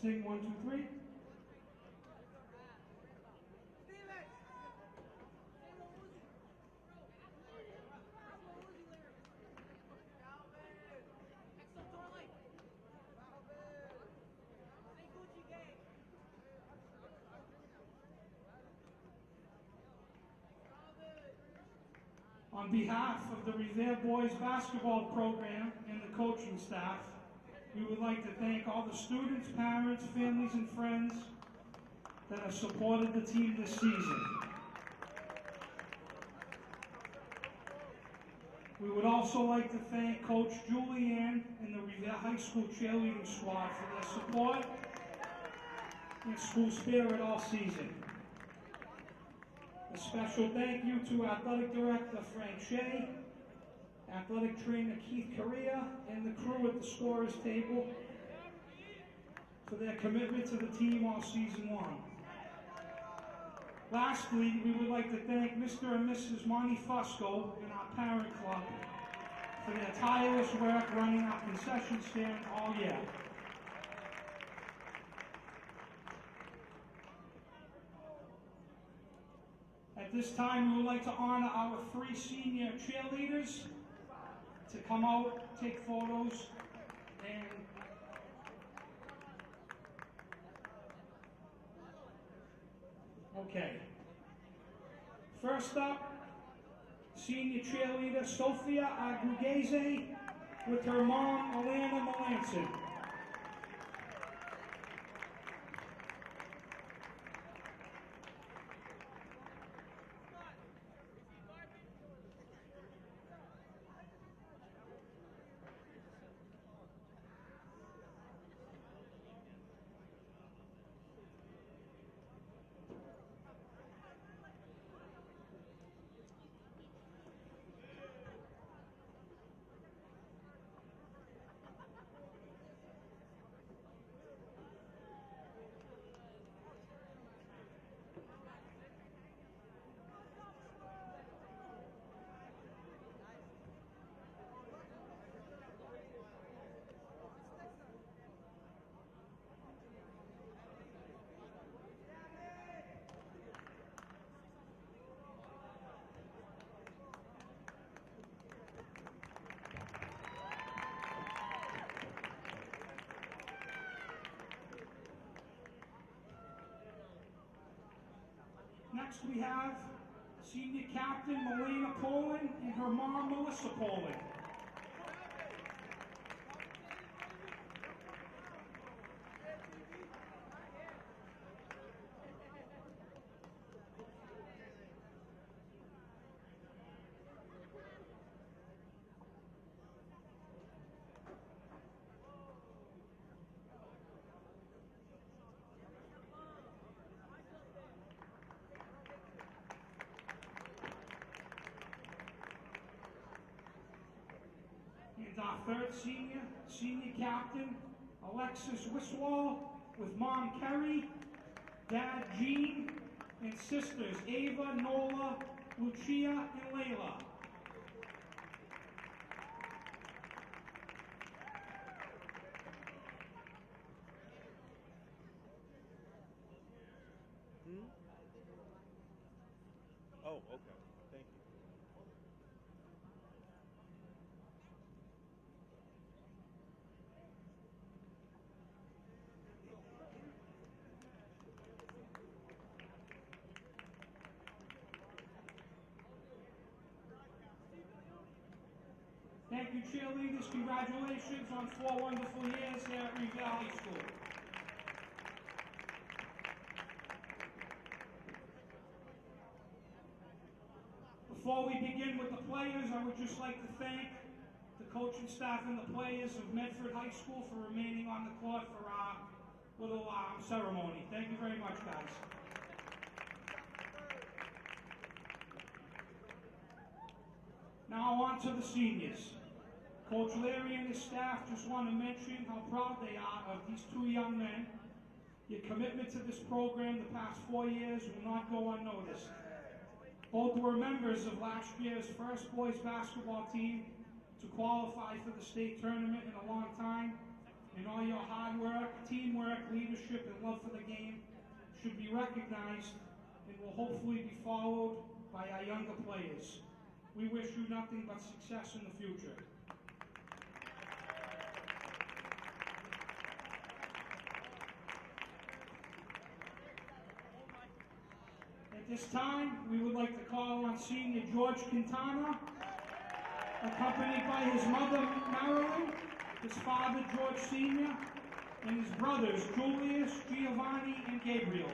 Sting, 1, 2, 3. On behalf of the Revere Boys Basketball Program and the coaching staff, we would like to thank all the students, parents, families, and friends that have supported the team this season. We would also like to thank Coach Julianne and the Revere High School cheerleading squad for their support and school spirit all season. A special thank you to Athletic Director Frank Shea, Athletic Trainer Keith Correa, and the crew at the scorer's table for their commitment to the team all season long. Lastly, we would like to thank Mr. and Mrs. Monty Fusco and our parent club for their tireless work running our concession stand all year. At this time, we would like to honor our 3 senior cheerleaders to come out, take photos, and okay. First up, senior cheerleader Sophia Agrugese with her mom, Alana Melanson. Next we have senior captain Melina Poland and her mom Melissa Poland. And our third senior captain, Alexis Wiswall, with mom Kerry, dad Jean, and sisters Ava, Nola, Lucia, and Layla. Oh, okay. Thank you. Thank you, cheerleaders. Congratulations on 4 wonderful years here at Revere High School. Before we begin with the players, I would just like to thank the coaching staff and the players of Medford High School for remaining on the court for our little ceremony. Thank you very much, guys. Now on to the seniors. Coach Leary and his staff just want to mention how proud they are of these 2 young men. Your commitment to this program the past 4 years will not go unnoticed. Both were members of last year's first boys basketball team to qualify for the state tournament in a long time, and all your hard work, teamwork, leadership, and love for the game should be recognized and will hopefully be followed by our younger players. We wish you nothing but success in the future. At this time, we would like to call on Senior George Quintana, accompanied by his mother, Marilyn, his father, George Sr., and his brothers, Julius, Giovanni, and Gabriel.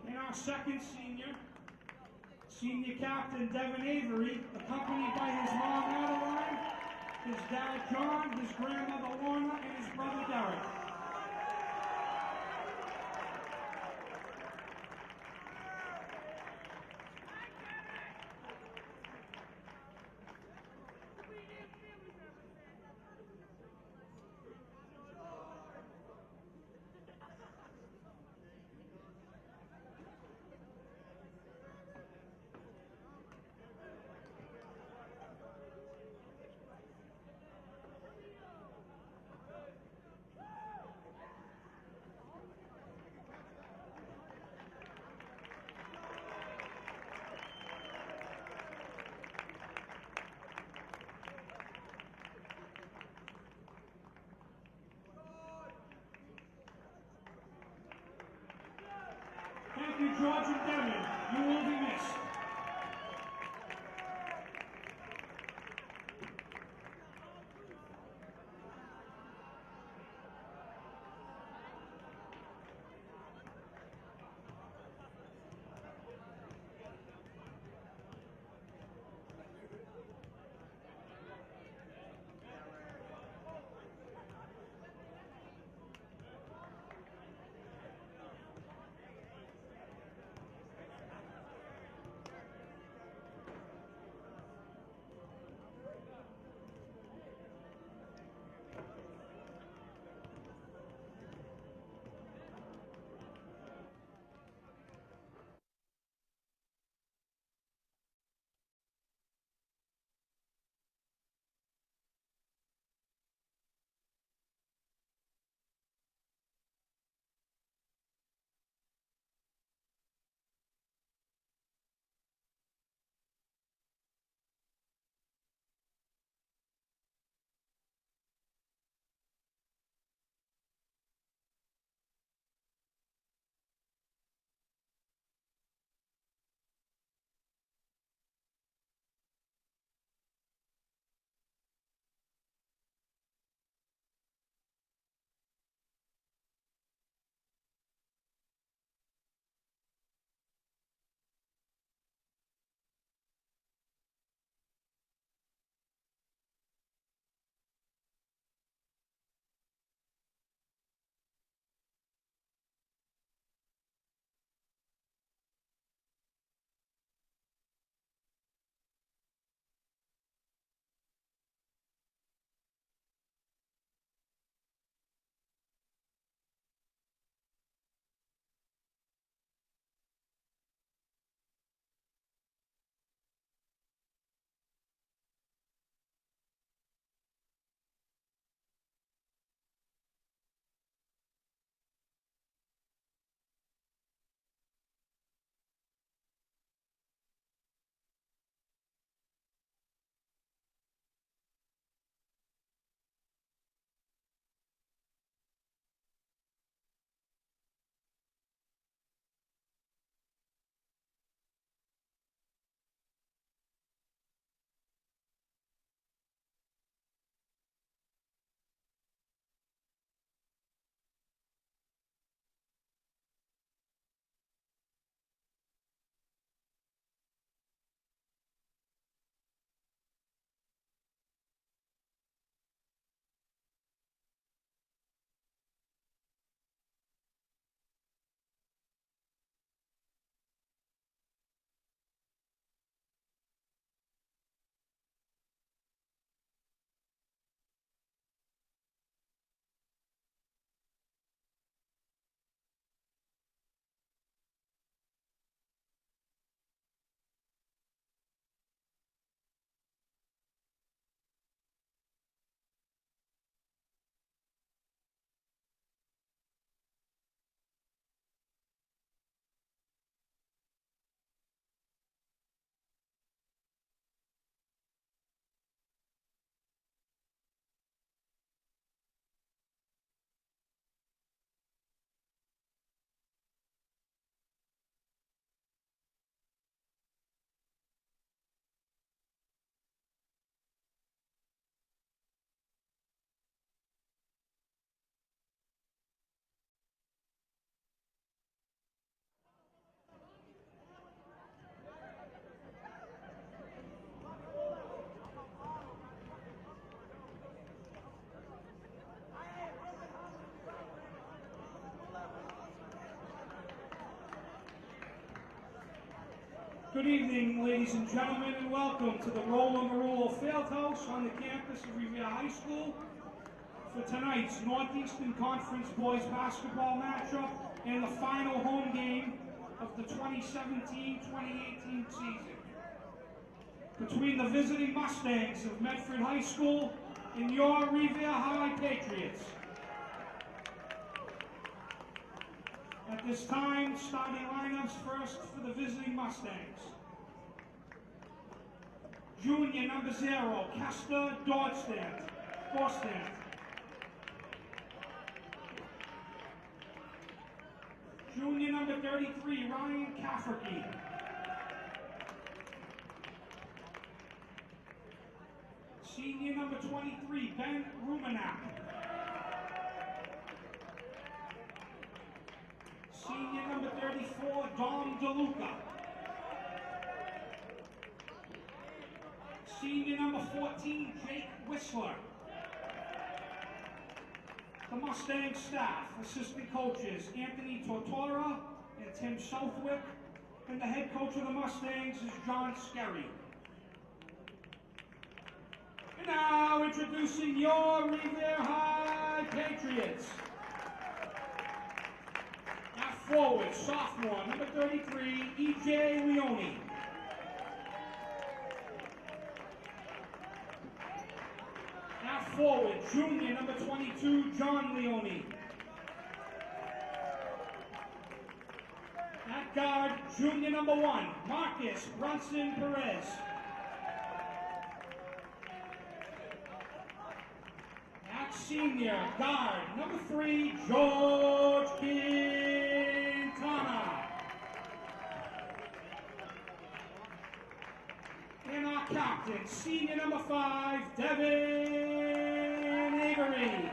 And our second senior, Senior Captain Devin Avery, accompanied by his mom Adeline, his dad John, his grandmother Lorna, and his brother Derek. Thank you, George and Devin. You will be missed. Good evening, ladies and gentlemen, and welcome to the Roller Marulo Fieldhouse on the campus of Revere High School for tonight's Northeastern Conference boys basketball matchup and the final home game of the 2017-2018 season between the visiting Mustangs of Medford High School and your Revere High Patriots. At this time, starting lineups first for the visiting Mustangs. Junior number 0, Kester Dorstand. Junior number 33, Ryan Cafferty. Senior number 23, Ben Rumenak. Senior number 34, Dom DeLuca. Senior number 14, Jake Whistler. The Mustang staff, assistant coaches, Anthony Tortora and Tim Southwick, and the head coach of the Mustangs is John Skerry. And now introducing your Revere High Patriots. At forward, sophomore, number 33, E.J. Leone. At forward, junior, number 22, John Leone. At guard, junior number 1, Marcus Brunson Perez. At senior, guard, number 3, George Quintana. And our captain, senior number 5, Devin Avery.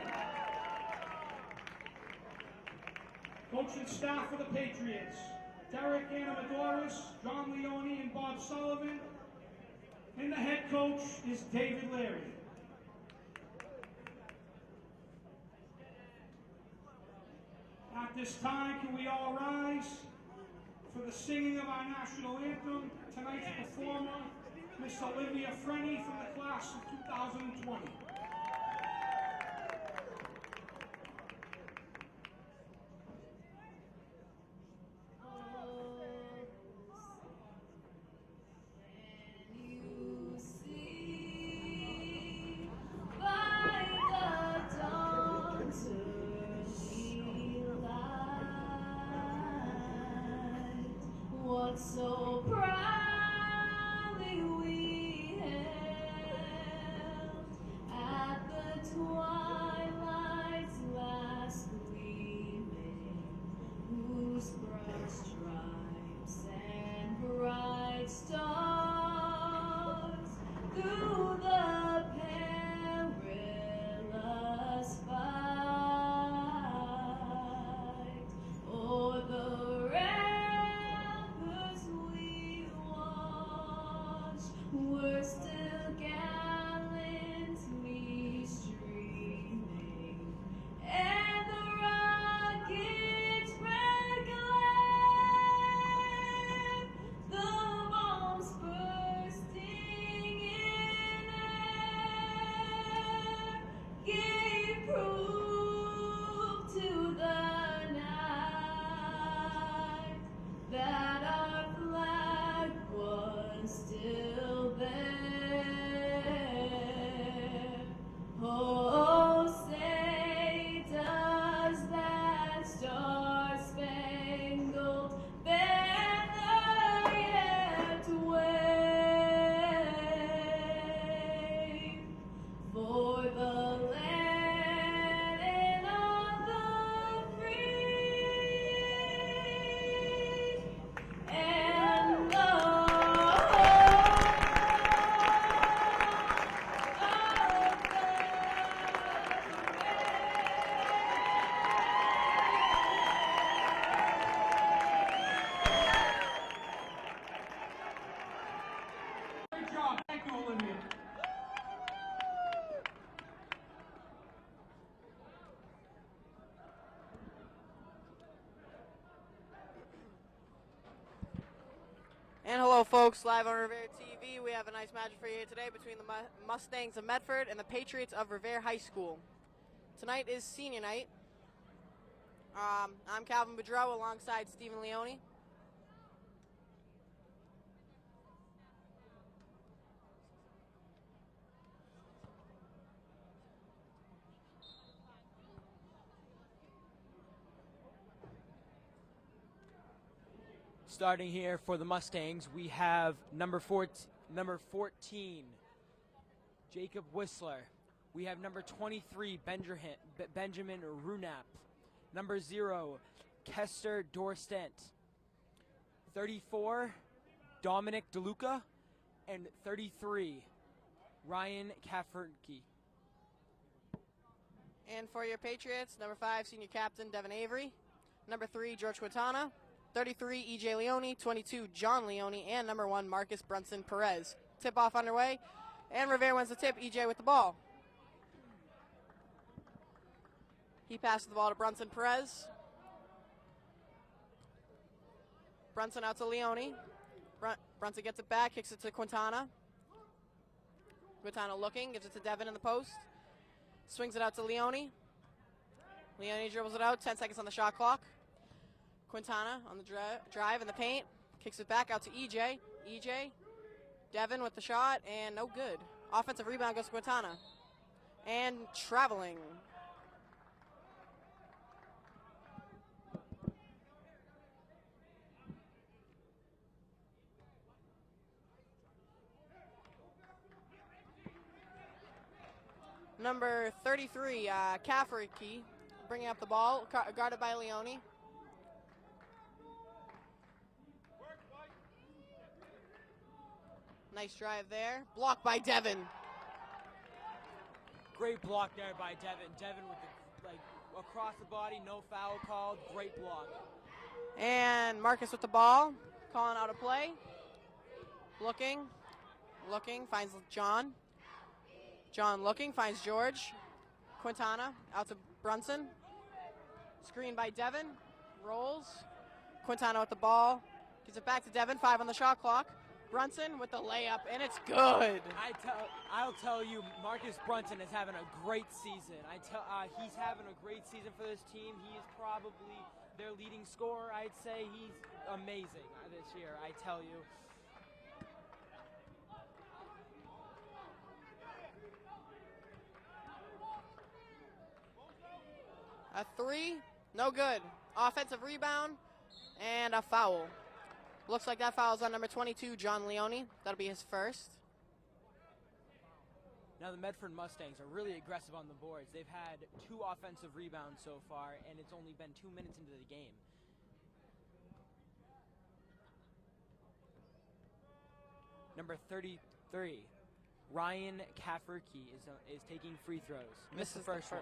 Coaching staff for the Patriots, Derek Anamodoris, John Leone, and Bob Sullivan. And the head coach is David Leary. At this time, can we all rise for the singing of our national anthem? Tonight's performer, Miss Olivia Frenny from the class of 2020. So proudly we hailed at the twilight's last gleaming, whose broad stripes and bright stars through the perilous fight o'er the ramparts we won. And hello, folks, live on Revere TV. We have a nice match for you today between the Mustangs of Medford and the Patriots of Revere High School. Tonight is senior night. I'm Calvin Boudreau alongside Stephen Leone. Starting here for the Mustangs, we have number 14, Jacob Whistler. We have number 23, Benjamin Runap. Number 0, Kester Dorstent. 34, Dominic DeLuca. And 33, Ryan Kafferke. And for your Patriots, number 5, senior captain Devin Avery. Number 3, George Quintana. 33, E.J. Leone. 22, John Leone. And number 1, Marcus Brunson Perez. Tip-off underway. And Revere wins the tip. E.J. with the ball. He passes the ball to Brunson Perez. Brunson out to Leone. Brunson gets it back, kicks it to Quintana. Quintana looking, gives it to Devin in the post. Swings it out to Leone. Leone dribbles it out, 10 seconds on the shot clock. Quintana on the drive in the paint. Kicks it back out to EJ. EJ, Devin with the shot, and no good. Offensive rebound goes to Quintana. And traveling. Number 33, Kafferke, bringing up the ball, guarded by Leone. Nice drive there. Blocked by Devin. Great block there by Devin. Devin with the, across the body, no foul called. Great block. And Marcus with the ball, calling out a play. Looking, finds John. John looking, finds George. Quintana out to Brunson. Screen by Devin. Rolls. Quintana with the ball. Gives it back to Devin. 5 on the shot clock. Brunson with the layup, and it's good. I'll tell you, Marcus Brunson is having a great season. He's having a great season for this team. He is probably their leading scorer. I'd say he's amazing this year, I tell you. A 3, no good. Offensive rebound and a foul. Looks like that foul's on number 22, John Leone. That'll be his first. Now the Medford Mustangs are really aggressive on the boards. They've had 2 offensive rebounds so far, and it's only been 2 minutes into the game. Number 33, Ryan Kafferke is taking free throws. Missed the first one.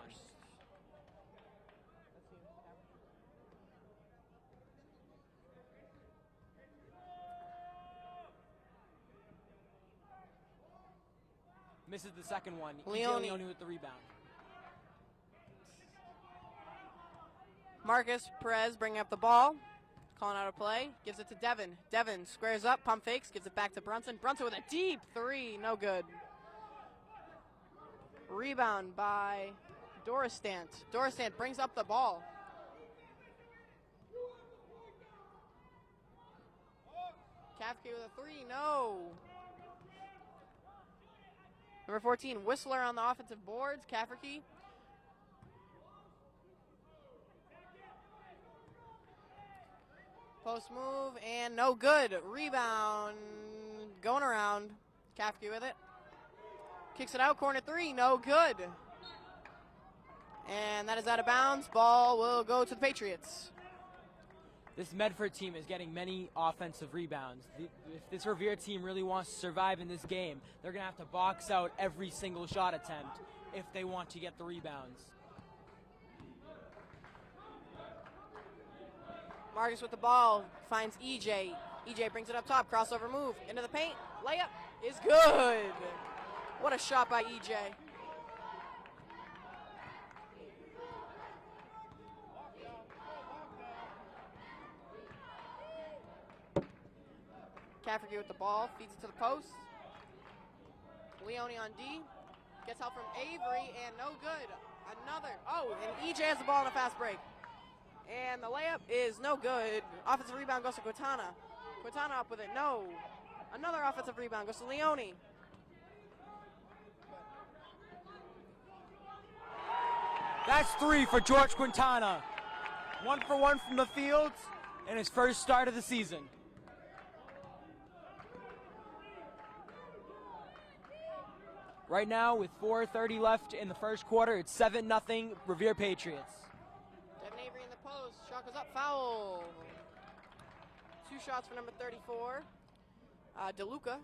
Misses the second one. Leone with the rebound. Marcus Perez bringing up the ball. Calling out a play. Gives it to Devin. Devin squares up, pump fakes, gives it back to Brunson. Brunson with a deep 3. No good. Rebound by Doristant. Doristant brings up the ball. Kafke with a 3. No. Number 14, Whistler on the offensive boards. Kafferke. Post move, and no good. Rebound going around. Kafferke with it. Kicks it out, corner 3, no good. And that is out of bounds. Ball will go to the Patriots. This Medford team is getting many offensive rebounds. If this Revere team really wants to survive in this game, they're going to have to box out every single shot attempt if they want to get the rebounds. Marcus with the ball, finds EJ. EJ brings it up top, crossover move, into the paint, layup is good. What a shot by EJ. Cafferty with the ball, feeds it to the post. Leone on D, gets help from Avery, and no good. Another, and EJ has the ball on a fast break. And the layup is no good. Offensive rebound goes to Quintana. Quintana up with it, no. Another offensive rebound goes to Leone. That's 3 for George Quintana. 1 for 1 from the field in his first start of the season. Right now, with 4:30 left in the first quarter, it's 7-0 Revere Patriots. Devin Avery in the post. Shot goes up, foul. 2 shots for number 34. DeLuca.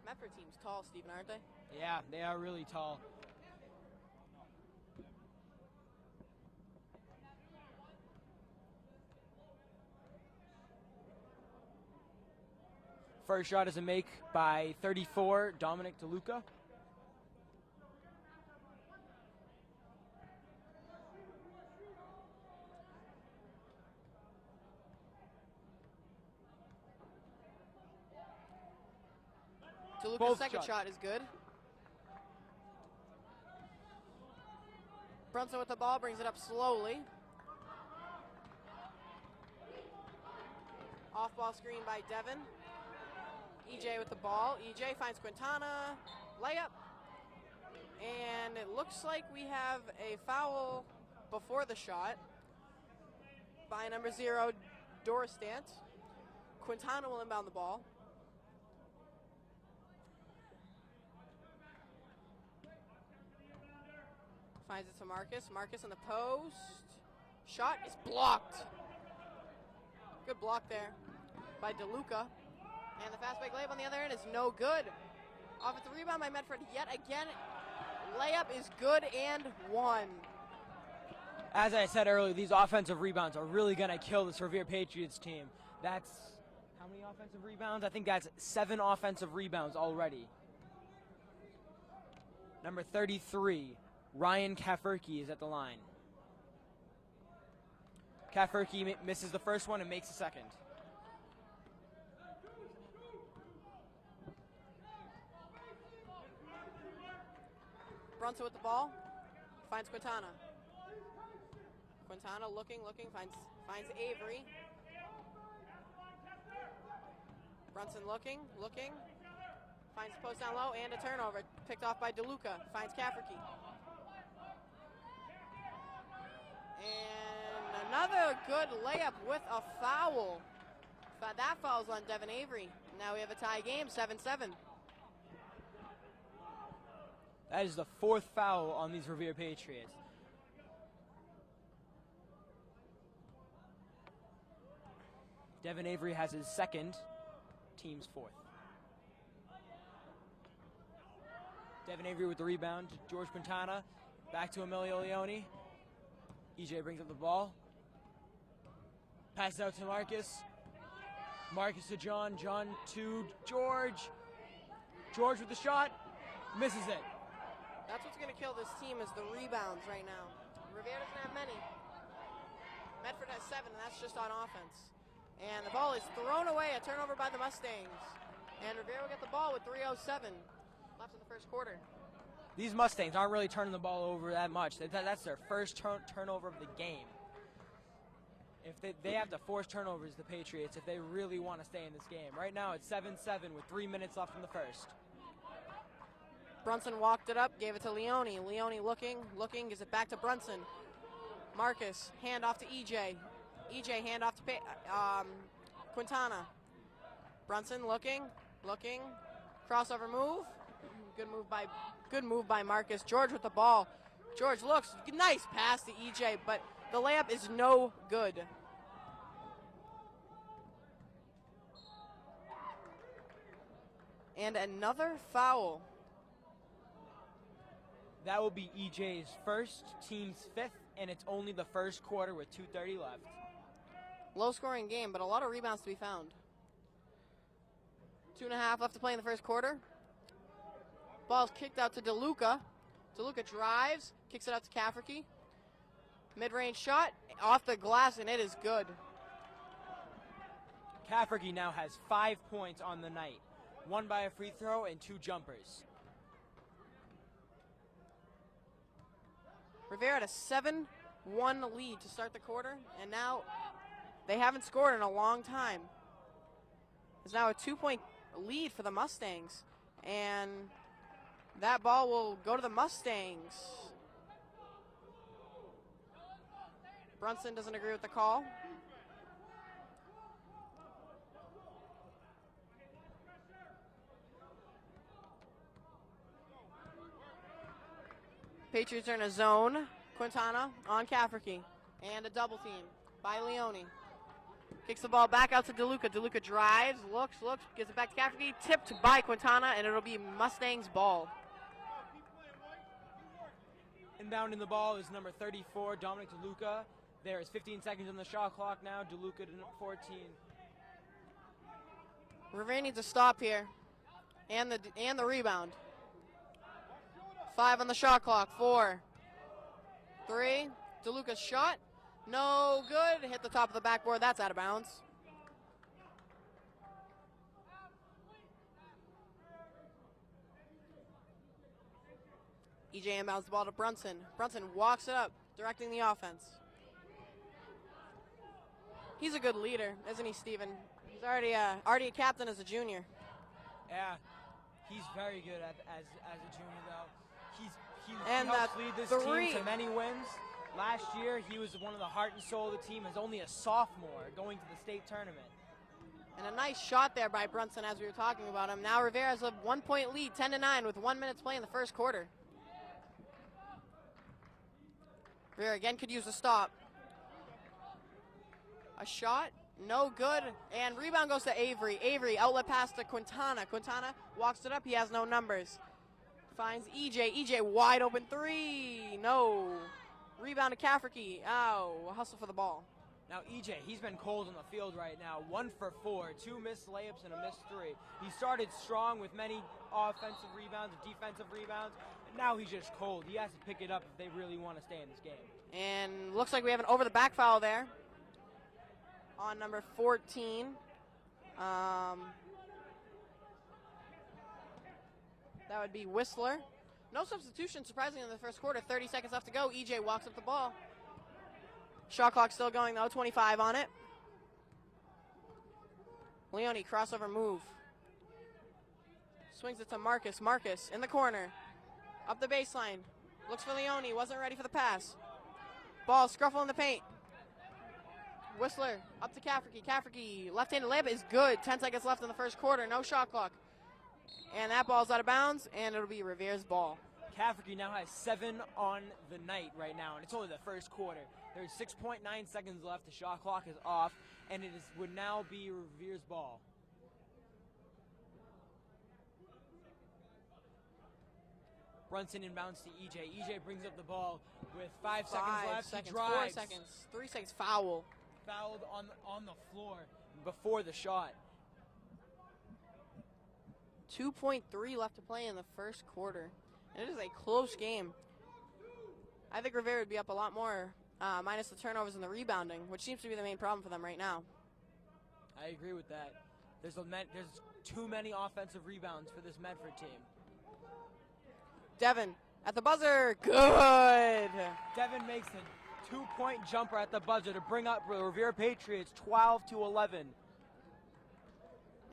Medford team's tall, Stephen, aren't they? Yeah, they are really tall. First shot is a make by 34, Dominic DeLuca. DeLuca's second shot is good. Brunson with the ball, brings it up slowly. Off-ball screen by Devin. EJ with the ball. EJ finds Quintana. Layup. And it looks like we have a foul before the shot by number 0, Doristant. Quintana will inbound the ball. Finds it to Marcus. Marcus in the post. Shot is blocked. Good block there by DeLuca. And the fast break layup on the other end is no good. Offensive rebound by Medford yet again. Layup is good and 1. As I said earlier, these offensive rebounds are really going to kill this Revere Patriots team. That's how many offensive rebounds? I think that's 7 offensive rebounds already. Number 33, Ryan Cafferty is at the line. Cafferty misses the first one and makes the second. Brunson with the ball, finds Quintana. Quintana looking, finds Avery. Brunson looking, finds post down low and a turnover. Picked off by DeLuca, finds Cafferty. And another good layup with a foul. That foul's on Devin Avery. Now we have a tie game, 7-7. That is the 4th foul on these Revere Patriots. Devin Avery has his second, team's 4th. Devin Avery with the rebound. George Quintana back to Emilio Leone. EJ brings up the ball. Passes out to Marcus. Marcus to John. John to George. George with the shot. Misses it. That's what's going to kill this team is the rebounds right now. Revere doesn't have many. Medford has 7, and that's just on offense. And the ball is thrown away, a turnover by the Mustangs. And Revere will get the ball with 3:07 left in the first quarter. These Mustangs aren't really turning the ball over that much. That's their first turnover of the game. If they have to force turnovers, the Patriots, if they really want to stay in this game. Right now it's 7-7 with 3 minutes left in the first. Brunson walked it up, gave it to Leone. Leone looking, gives it back to Brunson. Marcus, hand off to EJ. EJ, hand off to Quintana. Brunson looking, crossover move. Good move by Marcus. George with the ball. George looks, nice pass to EJ, but the layup is no good. And another foul. That will be EJ's first, team's 5th, and it's only the first quarter with 2:30 left. Low scoring game, but a lot of rebounds to be found. 2.5 left to play in the first quarter. Ball's kicked out to DeLuca. DeLuca drives, kicks it out to Cafferty. Mid-range shot, off the glass, and it is good. Cafferty now has 5 points on the night, 1 by a free throw and 2 jumpers. Revere had a 7-1 lead to start the quarter, and now they haven't scored in a long time. It's now a 2-point lead for the Mustangs, and that ball will go to the Mustangs. Brunson doesn't agree with the call. Patriots are in a zone. Quintana on Cafferty. And a double team by Leone. Kicks the ball back out to DeLuca. DeLuca drives, looks, gives it back to Cafferty. Tipped by Quintana, and it'll be Mustangs ball. Inbounding the ball is number 34, Dominic DeLuca. There is 15 seconds on the shot clock now. DeLuca to 14. Revere needs a stop here. And the rebound. 5 on the shot clock. 4, 3. DeLuca's shot. No good. Hit the top of the backboard. That's out of bounds. EJ inbounds the ball to Brunson. Brunson walks it up, directing the offense. He's a good leader, isn't he, Steven? He's already a captain as a junior. Yeah, he's very good as a junior, though. He And helps lead this three. team to many wins. Last year, he was one of the heart and soul of the team as only a sophomore going to the state tournament. And a nice shot there by Brunson as we were talking about him. Now Rivera has a 1-point lead, 10-9, with 1 minute to play in the first quarter. Rivera again could use a stop. A shot, no good, and rebound goes to Avery. Avery, outlet pass to Quintana. Quintana walks it up, he has no numbers. Finds EJ, EJ wide open 3, no. Rebound to Cafferty, ow, a hustle for the ball. Now EJ, he's been cold on the field right now. 1 for 4, 2 missed layups and a missed 3. He started strong with many offensive rebounds and defensive rebounds, and now he's just cold. He has to pick it up if they really want to stay in this game. And looks like we have an over the back foul there on number 14. That would be Whistler. No substitution, surprisingly, in the first quarter. 30 seconds left to go. EJ walks up the ball. Shot clock still going, though. 25 on it. Leone, crossover move. Swings it to Marcus. Marcus in the corner. Up the baseline. Looks for Leone. Wasn't ready for the pass. Ball scruffle in the paint. Whistler up to Cafferty. Cafferty, left-handed layup is good. 10 seconds left in the first quarter. No shot clock. And that ball's out of bounds, and it'll be Revere's ball. Cafferty now has 7 on the night right now, and it's only the first quarter. There's 6.9 seconds left. The shot clock is off, and would now be Revere's ball. Brunson inbounds to EJ. EJ brings up the ball with 5 seconds left. 5 seconds, He drives. 4 seconds, 3 seconds, foul. Fouled on the floor before the shot. 2.3 left to play in the first quarter. And it is a close game. I think Rivera would be up a lot more, minus the turnovers and the rebounding, which seems to be the main problem for them right now. I agree with that. There's too many offensive rebounds for this Medford team. Devin at the buzzer, good. Devin makes a 2-point jumper at the buzzer to bring up the Revere Patriots 12-11.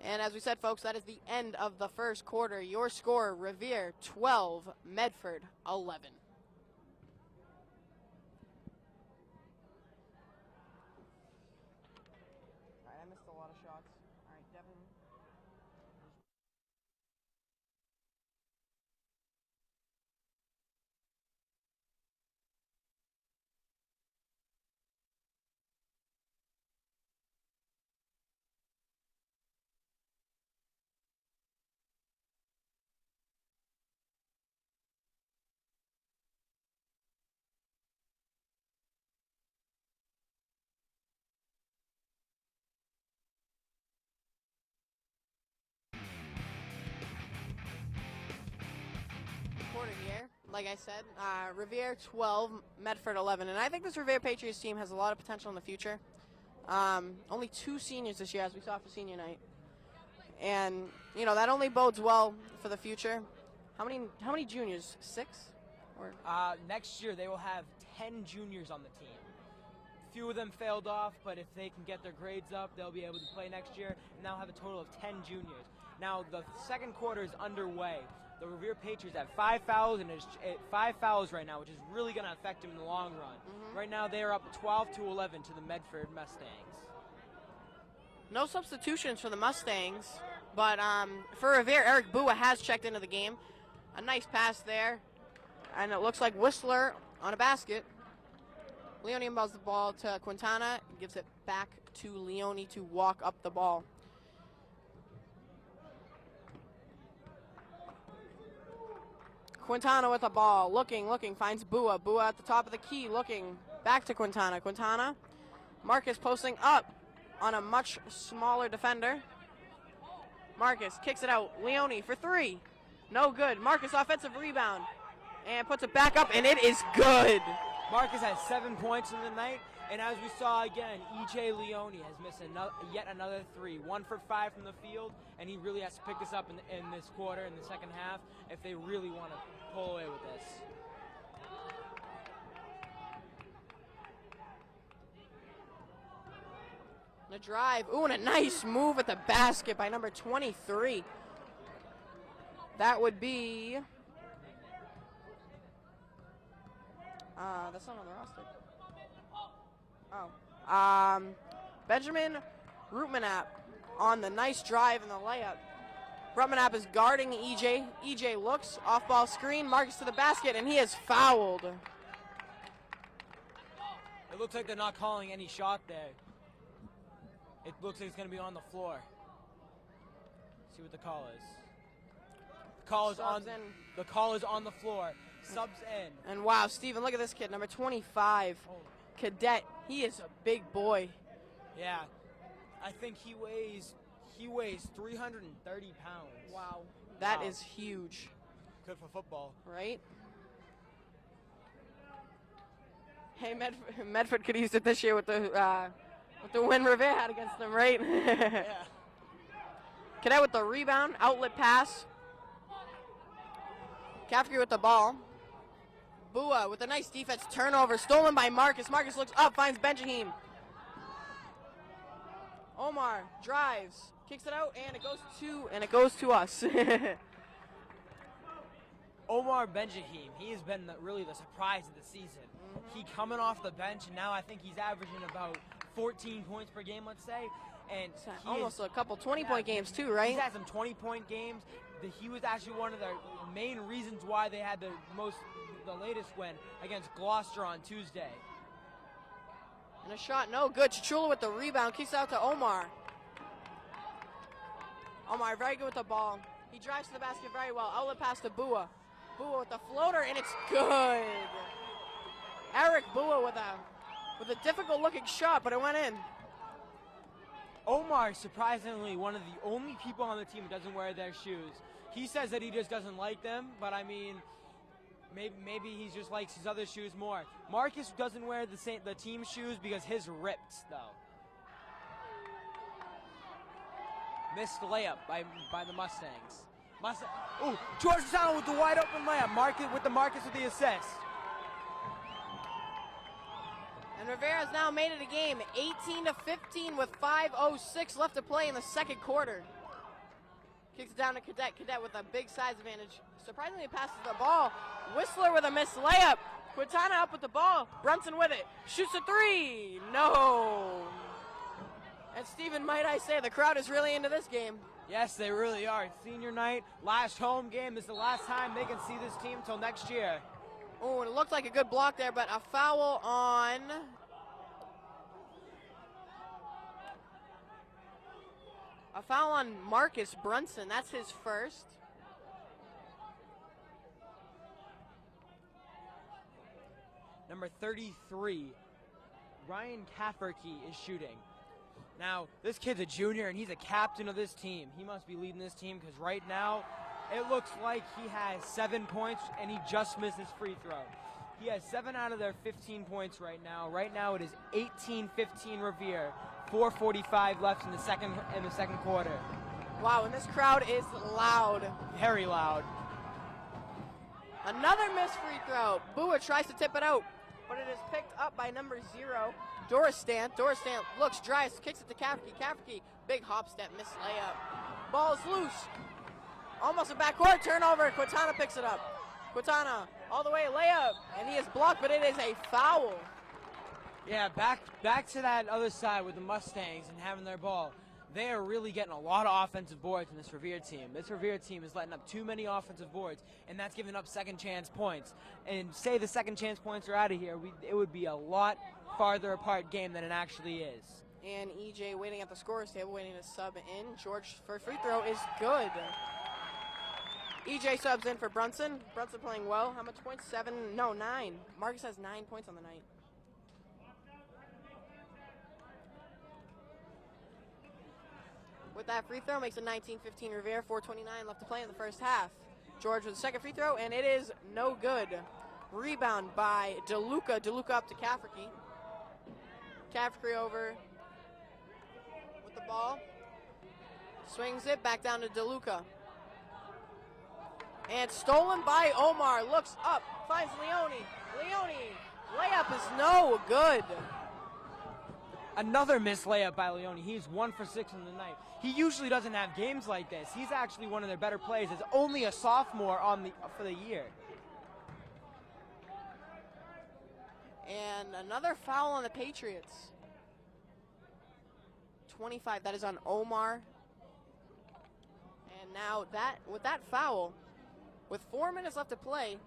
And as we said, folks, that is the end of the first quarter. Your score, Revere 12, Medford 11. All right, I missed a lot of shots. All right, Devin. Here, like I said, Revere 12, Medford 11, and I think this Revere Patriots team has a lot of potential in the future. Only 2 seniors this year, as we saw for senior night. And, you know, that only bodes well for the future. How many juniors? 6? Or Next year they will have 10 juniors on the team. Few of them failed off, but if they can get their grades up, they'll be able to play next year, and they'll have a total of 10 juniors. Now, the second quarter is underway. The Revere Patriots have 5 fouls right now, which is really going to affect them in the long run. Right now, they are up 12-11 to the Medford Mustangs. no substitutions for the Mustangs, but for Revere, Eric Bua has checked into the game. A nice pass there, and it looks like Whistler on a basket. Leone inbounds the ball to Quintana, gives it back to Leone to walk up the ball. Quintana with the ball, looking, finds Bua. Bua at the top of the key, looking, back to Quintana. Quintana, Marcus posting up on a much smaller defender. Marcus kicks it out. Leone for 3. No good. Marcus offensive rebound and puts it back up, and it is good. Marcus has 7 points in the night, and as we saw again, E.J. Leone has missed yet another 3. 1 for 5 from the field, and he really has to pick this up in this quarter, in the second half, if they really want to pull away with this. The drive. Ooh, and a nice move at the basket by number 23. That would be... that's not on the roster. Benjamin Rutmanap on the nice drive and the layup. Rutmanap is guarding EJ. EJ looks, off-ball screen, Marcus to the basket, and he is fouled. It looks like they're not calling any shot there. It looks like it's going to be on the floor. See what the call is. The call is on the floor. Subs in. And wow, Steven, look at this kid, number 25, Cadet. He is a big boy. Yeah, I think he weighs 330 pounds. Wow, that is huge. Good for football, right? Hey, Medford could use it this year with the win Revere had against them, right? Yeah. Cadet with the rebound, outlet pass. Cafferty with the ball. Bua with a nice defense turnover, stolen by Marcus. Marcus looks up, finds Benjamin. Omar drives, kicks it out, and it goes to us. Omar Benjahim, he has been really the surprise of the season. He coming off the bench, and now I think he's averaging about 14 points per game, let's say. And almost a couple 20-point games too, right? He's had some 20-point games. He was actually one of the main reasons why they had the latest win against Gloucester on Tuesday. And a shot, no good. Chichula with the rebound, kicks out to Omar. Omar very good with the ball. He drives to the basket very well. Outlet pass to Bua. Bua with the floater, and it's good. Eric Bua with a difficult-looking shot, but it went in. Omar, surprisingly, one of the only people on the team who doesn't wear their shoes. He says that he just doesn't like them, but I mean, maybe he just likes his other shoes more. Marcus doesn't wear the team shoes because his ripped, though. Missed layup by the Mustangs. Ooh, Georgetown with the wide open layup. Marcus with the assist. And Rivera has now made it a game, 18-15 with 5:06 left to play in the second quarter. Kicks it down to Cadet. Cadet with a big size advantage. Surprisingly passes the ball. Whistler with a missed layup. Quintana up with the ball. Brunson with it. Shoots a 3. No. And Stephen, might I say, the crowd is really into this game. Yes, they really are. It's senior night, last home game. This is the last time they can see this team until next year. Oh, and it looked like a good block there, but a foul on... A foul on Marcus Brunson. That's his first. Number 33, Ryan Cafferkey is shooting. Now, this kid's a junior, and he's a captain of this team. He must be leading this team because right now, it looks like he has 7 points, and he just missed his free throw. He has 7 out of their 15 points right now. Right now it is 18-15 Revere. 4:45 left in the second quarter. Wow, and this crowd is loud. Very loud. Another missed free throw. Bua tries to tip it out, but it is picked up by number 0, Doristan. Doristan looks dry, kicks it to Kafke. Kafke, big hop step, missed layup. Ball's loose. Almost a backcourt turnover. Quintana picks it up. Quintana all the way layup, and he is blocked, but it is a foul. Yeah, back to that other side with the Mustangs and having their ball. They are really getting a lot of offensive boards in this Revere team. This Revere team is letting up too many offensive boards, and that's giving up second chance points. And say the second chance points are out of here, it would be a lot farther apart game than it actually is. And EJ waiting at the scorer's table, waiting to sub in. George for free throw is good. EJ subs in for Brunson. Brunson playing well. How much points? 7? No, 9. Marcus has 9 points on the night. With that free throw, makes it 19-15 Revere. 4:29 left to play in the first half. George with the second free throw, and it is no good. Rebound by DeLuca. DeLuca up to Cafferty. Cafferty over with the ball. Swings it back down to DeLuca. And stolen by Omar. Looks up, finds Leone. Leone, layup is no good. Another missed layup by Leone. He's 1 for 6 on the night. He usually doesn't have games like this. He's actually one of their better players. He's only a sophomore for the year. And another foul on the Patriots. 25, that is on Omar. And now with that foul, with 4 minutes left to play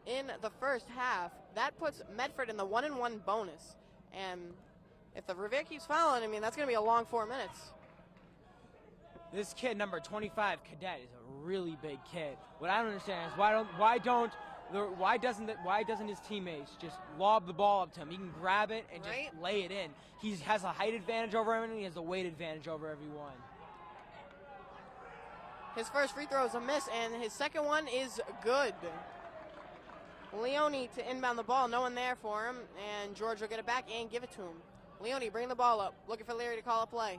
in the first half, that puts Medford in the 1-1 bonus. And if the Revere keeps fouling, I mean, that's going to be a long 4 minutes. This kid, number 25, Cadet, is a really big kid. What I don't understand is why doesn't his teammates just lob the ball up to him? He can grab it and just lay it in. He has a height advantage over everyone, and he has a weight advantage over everyone. His first free throw is a miss, and his second one is good. Leone to inbound the ball, no one there for him, and George will get it back and give it to him. Leone bring the ball up, looking for Leary to call a play.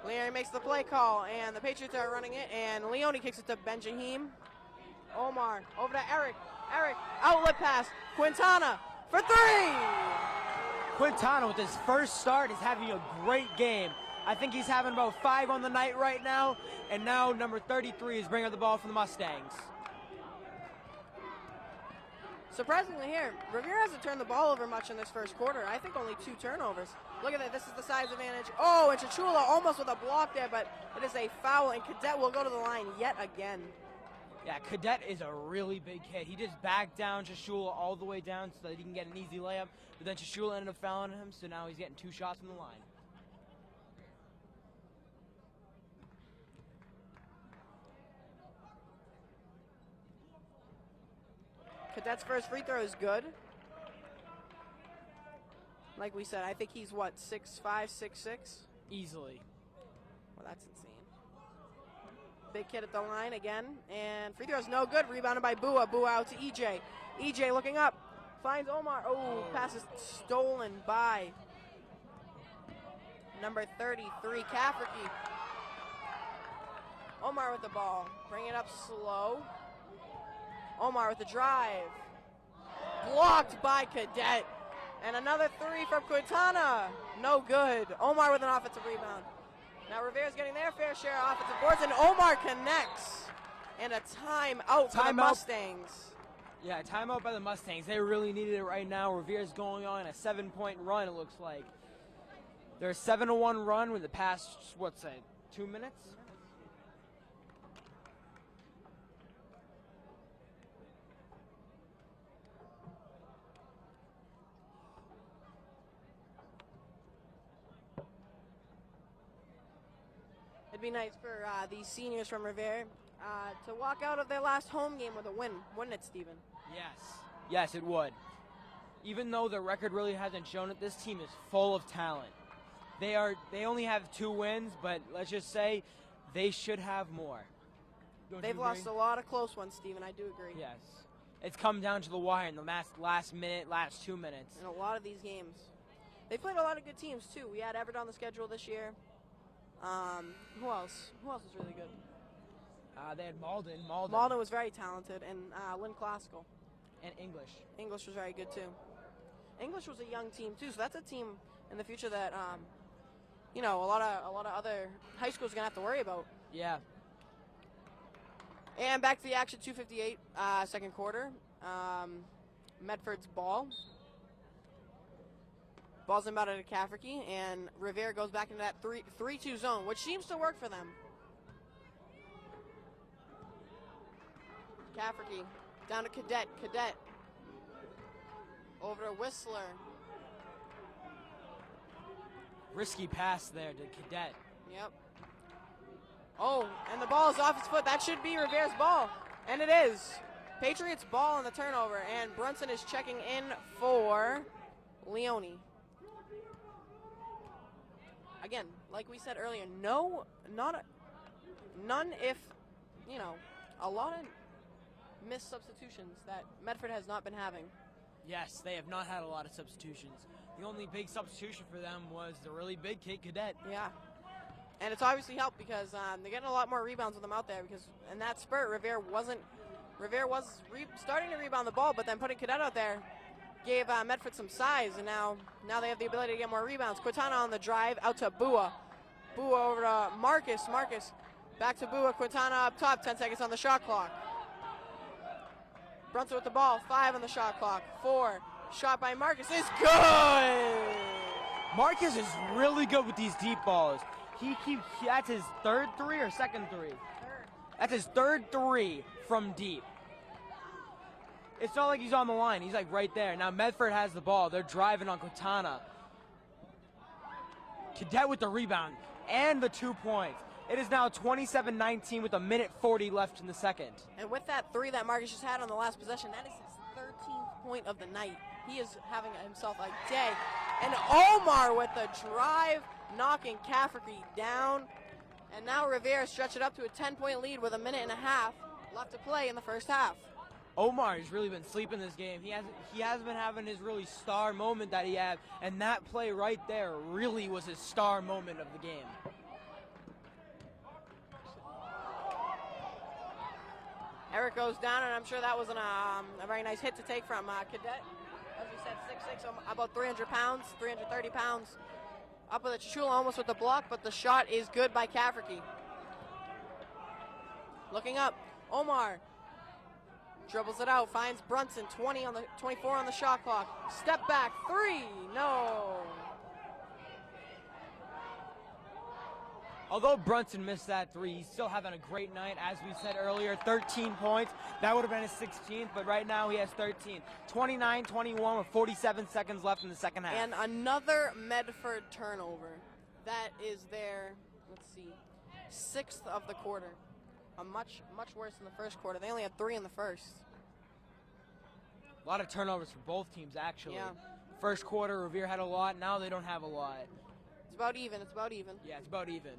Leary makes the play call, and the Patriots are running it, and Leone kicks it to Benjahim. Omar over to Eric. Eric, outlet pass. Quintana for 3! Quintana with his first start is having a great game. I think he's having about 5 on the night right now, and now number 33 is bringing up the ball for the Mustangs. Surprisingly here, Revere hasn't turned the ball over much in this first quarter. I think only 2 turnovers. Look at that, this is the size advantage. Oh, and Chichula almost with a block there, but it is a foul, and Cadet will go to the line yet again. Yeah, Cadet is a really big kid. He just backed down Chichula all the way down so that he can get an easy layup, but then Chichula ended up fouling him, so now he's getting 2 shots from the line. Cadet's first free throw is good. Like we said, I think he's what, 6'5", 6'6"? Easily. Well, that's insane. Big kid at the line again, and free throw's no good. Rebounded by Bua. Bua out to EJ. EJ looking up, finds Omar. Oh, pass is stolen by number 33, Cafferty. Omar with the ball. Bring it up slow. Omar with the drive. Blocked by Cadet. And another 3 from Quintana. No good. Omar with an offensive rebound. Now Revere's getting their fair share of offensive boards, and Omar connects. And a timeout for the Mustangs. Yeah, timeout by the Mustangs. They really needed it right now. Revere's going on a 7-point run, it looks like. They're a 7-1 run with the past, 2 minutes? It'd be nice for these seniors from Revere to walk out of their last home game with a win, wouldn't it, Steven? Yes. Yes, it would. Even though the record really hasn't shown it, this team is full of talent. They only have 2 wins, but let's just say they should have more. They've lost a lot of close ones, Steven. I do agree. Yes. It's come down to the wire in the last minute, last 2 minutes. In a lot of these games. They played a lot of good teams, too. We had Everett on the schedule this year. Who else? Who else was really good? They had Malden. Malden was very talented, and Lynn Classical. And English. English was very good, too. English was a young team, too, so that's a team in the future that, you know, a lot of other high schools are going to have to worry about. Yeah. And back to the action, 2:58, second quarter. Medford's ball. Ball's inbounded to Cafferty, and Revere goes back into that 3-2 zone, which seems to work for them. Cafferty down to Cadet. Cadet over to Whistler. Risky pass there to Cadet. Yep. Oh, and the ball is off his foot. That should be Revere's ball, and it is. Patriots ball on the turnover, and Brunson is checking in for Leone. Again, like we said earlier, none if, you know, a lot of missed substitutions that Medford has not been having. Yes, they have not had a lot of substitutions. The only big substitution for them was the really big kid, Cadet. Yeah. And it's obviously helped because they're getting a lot more rebounds with them out there because in that spurt, Revere was starting to rebound the ball, but then putting Cadet out there gave Medford some size, and now they have the ability to get more rebounds. Quintana on the drive, out to Bua. Bua over to Marcus. Marcus back to Bua. Quintana up top, 10 seconds on the shot clock. Brunson with the ball, 5 on the shot clock. 4, shot by Marcus is good! Marcus is really good with these deep balls. That's his third three or second three? Third. That's his third three from deep. It's not like he's on the line. He's like right there. Now Medford has the ball. They're driving on Quintana. Cadet with the rebound and the 2 points. It is now 27-19 with 1:40 left in the second. And with that 3 that Marcus just had on the last possession, that is his 13th point of the night. He is having himself a day. And Omar with the drive, knocking Cafferty down. And now Revere stretch it up to a 10-point lead with 1.5 minutes left to play in the first half. Omar has really been sleeping this game. He hasn't been having his really star moment that he had, and that play right there really was his star moment of the game. Eric goes down, and I'm sure that was a very nice hit to take from Cadet. As we said, 6'6", about 300 pounds, 330 pounds. Up with a Chichula almost with the block, but the shot is good by Cafferty. Looking up, Omar dribbles it out, finds Brunson, 24 on the shot clock. Step back, 3, no. Although Brunson missed that 3, he's still having a great night. As we said earlier, 13 points. That would have been his 16th, but right now he has 13. 29-21 with 47 seconds left in the second half. And another Medford turnover. That is their, let's see, 6th of the quarter. Much worse than the first quarter. They only had 3 in the first. A lot of turnovers for both teams, actually. Yeah. First quarter, Revere had a lot. Now they don't have a lot. It's about even. It's about even. Yeah, it's about even.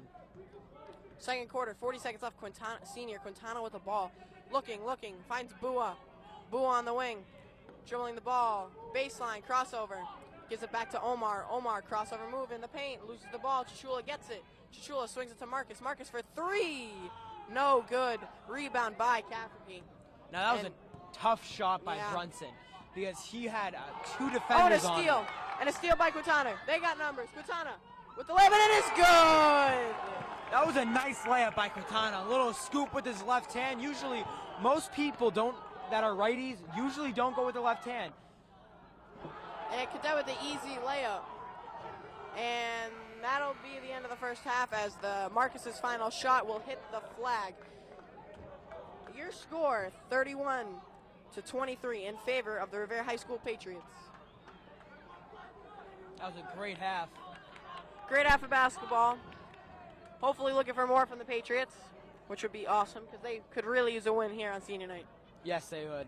Second quarter, 40 seconds left. Quintana with the ball. Looking, finds Bua. Bua on the wing. Dribbling the ball. Baseline, crossover. Gives it back to Omar. Omar, crossover move in the paint. Loses the ball. Chichula gets it. Chichula swings it to Marcus. Marcus for 3. No good. Rebound by Cafferty. Now that was a tough shot by Brunson because he had 2 defenders on on a steal. him. And a steal by Quintana. They got numbers. Quintana with the layup, and it is good. That was a nice layup by Quintana. A little scoop with his left hand. Usually, most people that are righties usually don't go with the left hand. And Cadet with the easy layup. And that'll be the end of the first half as the Marcus's final shot will hit the flag. Your score, 31-23 in favor of the Revere High School Patriots. That was a great half. Great half of basketball. Hopefully looking for more from the Patriots, which would be awesome because they could really use a win here on senior night. Yes, they would.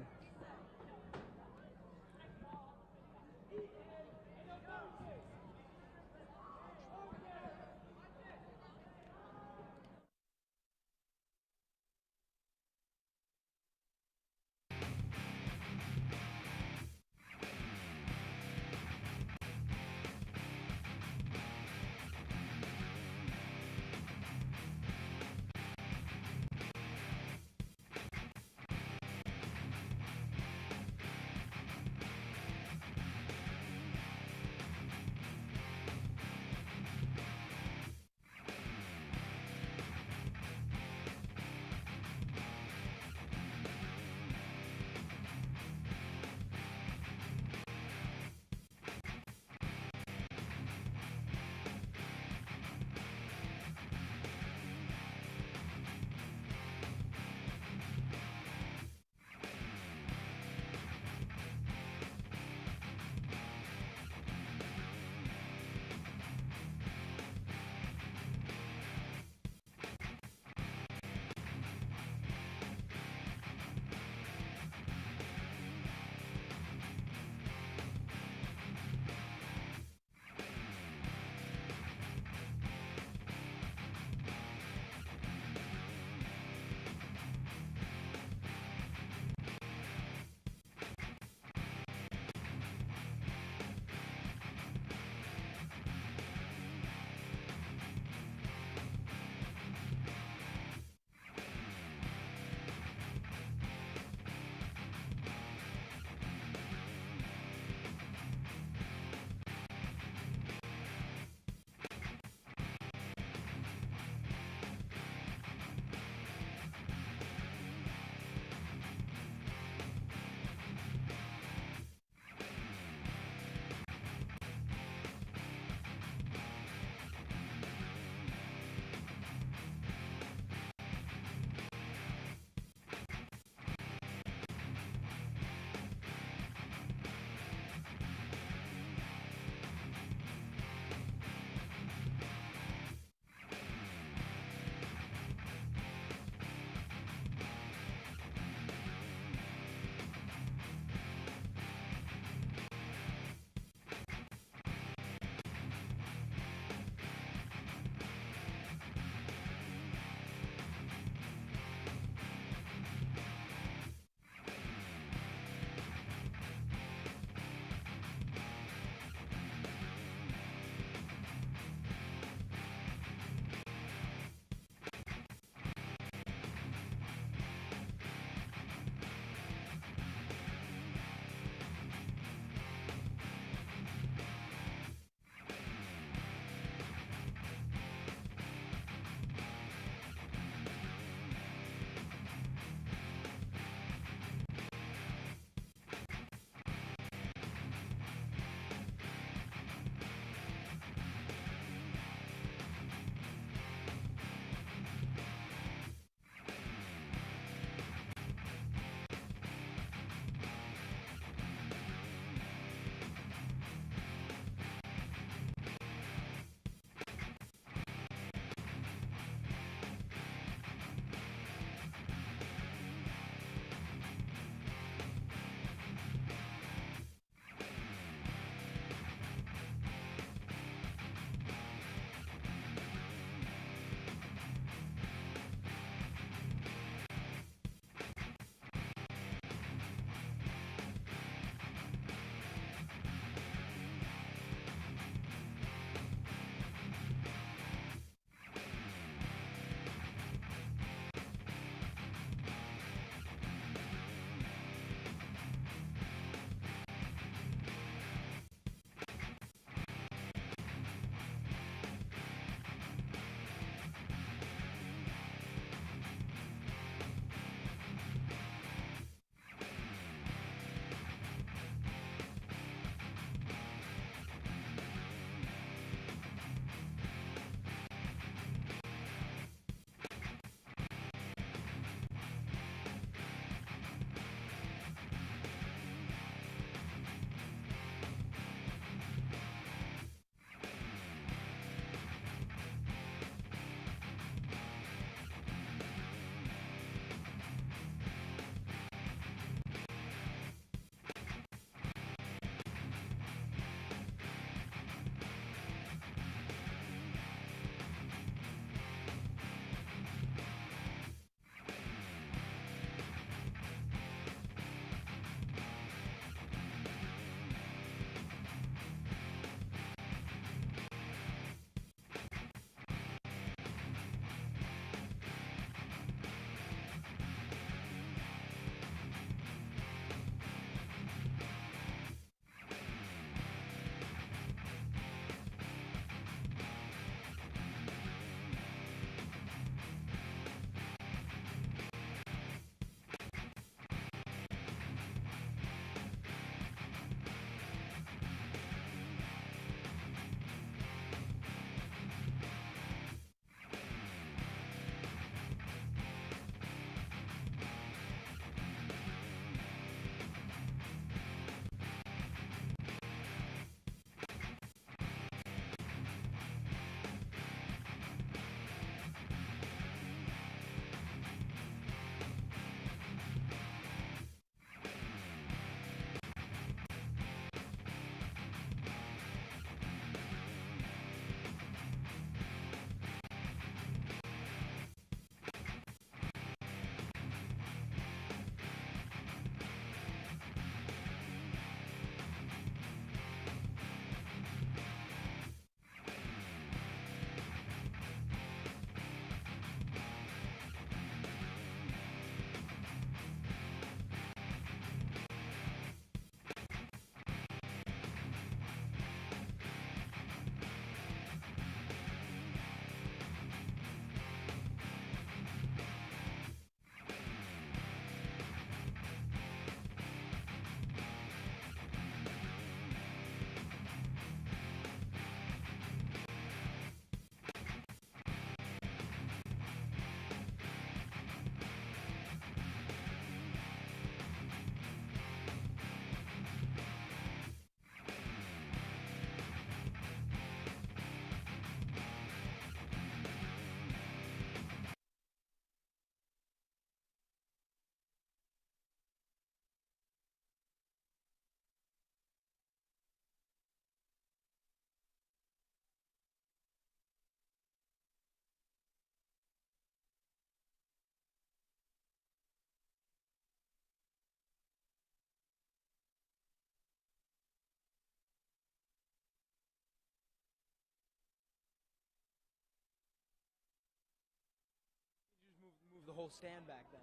the whole stand back then.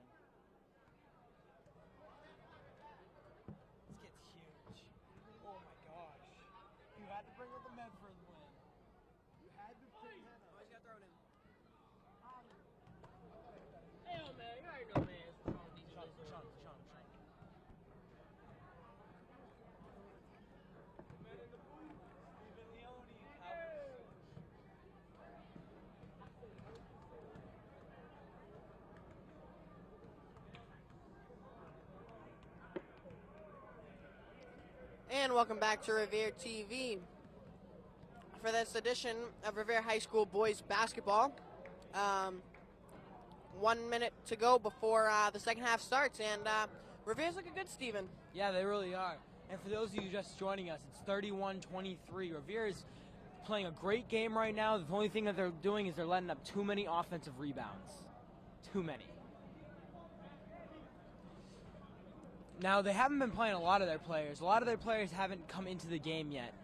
This kid's huge. Oh my gosh. You had to bring up the Medford win. You had to bring that up. Oh, he's got to throw it in. Hell, man, you already know, man. What's wrong with these Sean. And welcome back to Revere TV for this edition of Revere High School boys basketball. 1 minute to go before the second half starts, and Revere's looking good, Steven. Yeah, they really are. And for those of you just joining us, it's 31-23. Revere is playing a great game right now. The only thing that they're doing is they're letting up too many offensive rebounds. Too many. Now, they haven't been playing a lot of their players. A lot of their players haven't come into the game yet.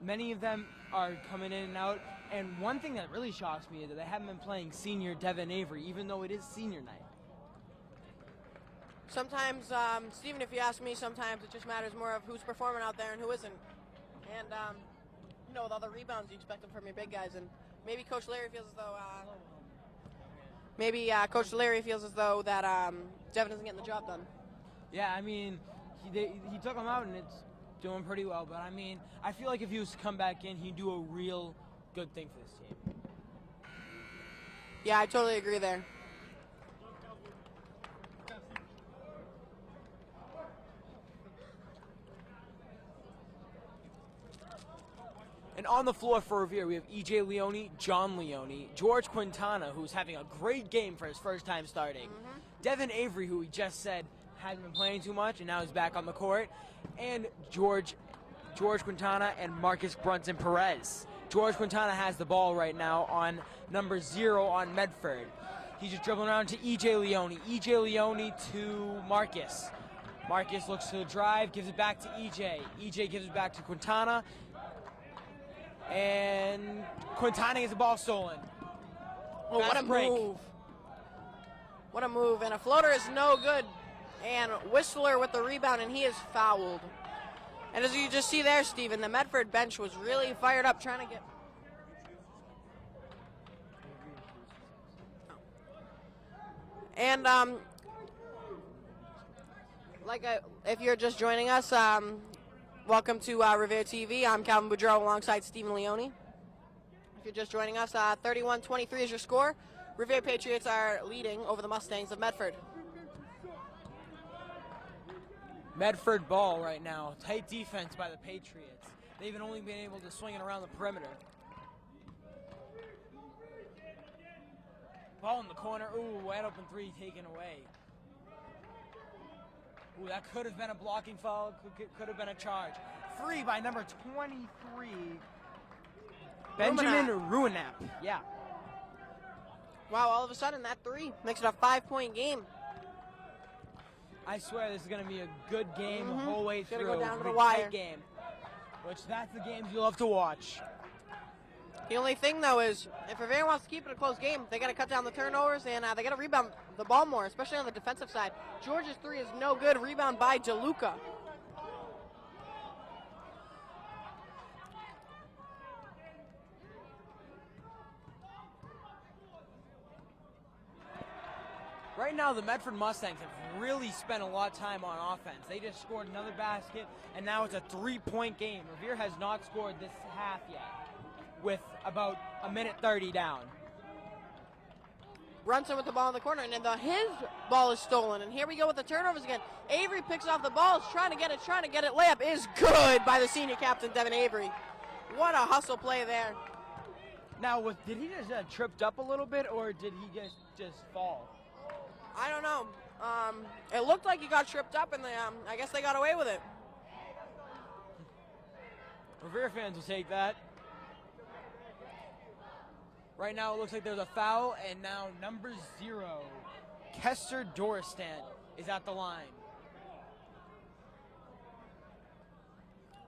Many of them are coming in and out. And one thing that really shocks me is that they haven't been playing senior Devin Avery, even though it is senior night. Sometimes, Steven, if you ask me, sometimes it just matters more of who's performing out there and who isn't. And, you know, with all the rebounds, you expect them from your big guys. And maybe Coach Larry feels as though that Devin isn't getting the job done. Yeah, I mean, he took him out, and it's doing pretty well. But, I mean, I feel like if he was to come back in, he'd do a real good thing for this team. Yeah, I totally agree there. And on the floor for Revere, we have E.J. Leone, John Leone, George Quintana, who's having a great game for his first time starting, Devin Avery, who we just said hadn't been playing too much, and now he's back on the court, and George Quintana and Marcus Brunson Perez. George Quintana has the ball right now on number 0 on Medford. He's just dribbling around to E.J. Leone. E.J. Leone to Marcus. Marcus looks to the drive, gives it back to E.J. E.J. gives it back to Quintana. And Quintana gets the ball stolen. Oh, what a move. What a move. And a floater is no good. And Whistler with the rebound, and he is fouled. And as you just see there, Steven, the Medford bench was really fired up trying to get... And, if you're just joining us, welcome to Revere TV. I'm Calvin Boudreau alongside Stephen Leone. If you're just joining us, 31-23 is your score. Revere Patriots are leading over the Mustangs of Medford. Medford ball right now. Tight defense by the Patriots. They've only been able to swing it around the perimeter. Ball in the corner. Ooh, wide open three taken away. Ooh, that could have been a blocking foul. Could have been a charge. Free by number 23. Benjamin Ruinap. Yeah. Wow, all of a sudden that three makes it a 5-point game. I swear this is going to be a good game the whole way through. It's going to go down to the Big wire. tight game. Which that's the games you love to watch. The only thing, though, is if Revere wants to keep it a close game, they got to cut down the turnovers and they got to rebound the ball more, especially on the defensive side. George's three is no good. Rebound by DeLuca. Right now, the Medford Mustangs have really spent a lot of time on offense. They just scored another basket, and now it's a 3-point game. Revere has not scored this half yet, with about a minute 30 down. Brunson with the ball in the corner, and then his ball is stolen. And here we go with the turnovers again. Avery picks off the ball, is trying to get it. Layup is good by the senior captain, Devin Avery. What a hustle play there. Now, did he just tripped up a little bit, or did he just fall? I don't know. It looked like he got tripped up, and I guess they got away with it. Revere fans will take that. Right now, it looks like there's a foul, and now number 0, Kester Doristant, is at the line.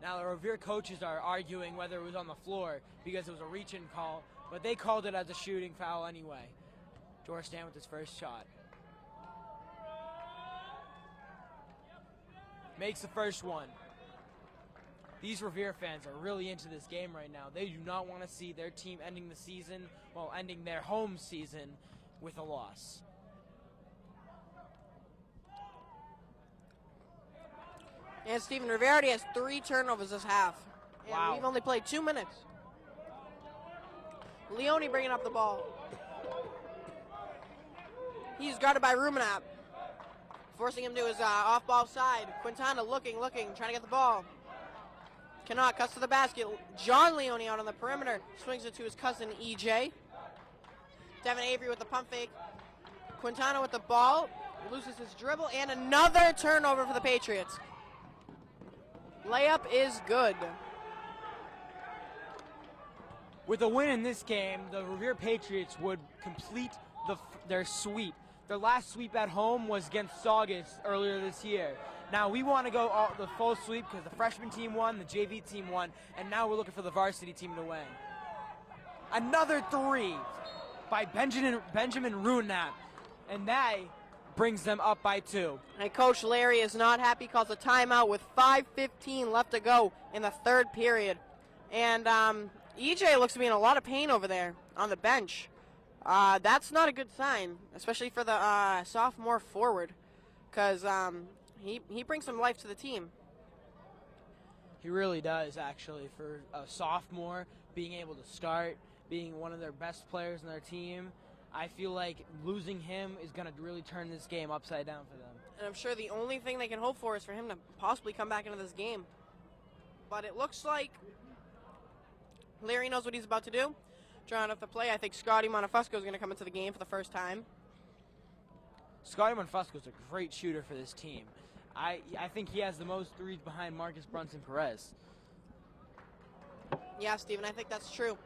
Now, the Revere coaches are arguing whether it was on the floor because it was a reach-in call, but they called it as a shooting foul anyway. Doristant with his first shot. makes the first one. These Revere fans are really into this game right now. They do not want to see their team ending the season, well, ending their home season with a loss. And Stephen Revere already has 3 turnovers this half. And Wow. we've only played 2 minutes. Leone bringing up the ball. He's guarded by Rumenap, forcing him to his off-ball side. Quintana looking, trying to get the ball. Cannot, cuts to the basket. John Leone out on the perimeter, swings it to his cousin EJ. Devin Avery with the pump fake. Quintana with the ball, loses his dribble, and another turnover for the Patriots. Layup is good. With a win in this game, the Revere Patriots would complete their sweep. Their last sweep at home was against Saugus earlier this year. Now we want to go the full sweep because the freshman team won, the JV team won, and now we're looking for the varsity team to win. Another 3 by Benjamin Runap, and that brings them up by 2. And Coach Larry is not happy, calls a timeout with 5:15 left to go in the third period. And EJ looks to be in a lot of pain over there on the bench. That's not a good sign, especially for the sophomore forward, because he brings some life to the team. He really does, actually, for a sophomore, being able to start, being one of their best players in their team. I feel like losing him is going to really turn this game upside down for them. And I'm sure the only thing they can hope for is for him to possibly come back into this game. But it looks like Larry knows what he's about to do. Drawing up the play, I think Scotty Montefusco is going to come into the game for the first time. Scotty Montefusco is a great shooter for this team. I think he has the most threes behind Marcus Brunson Perez. Yeah, Steven, I think that's true.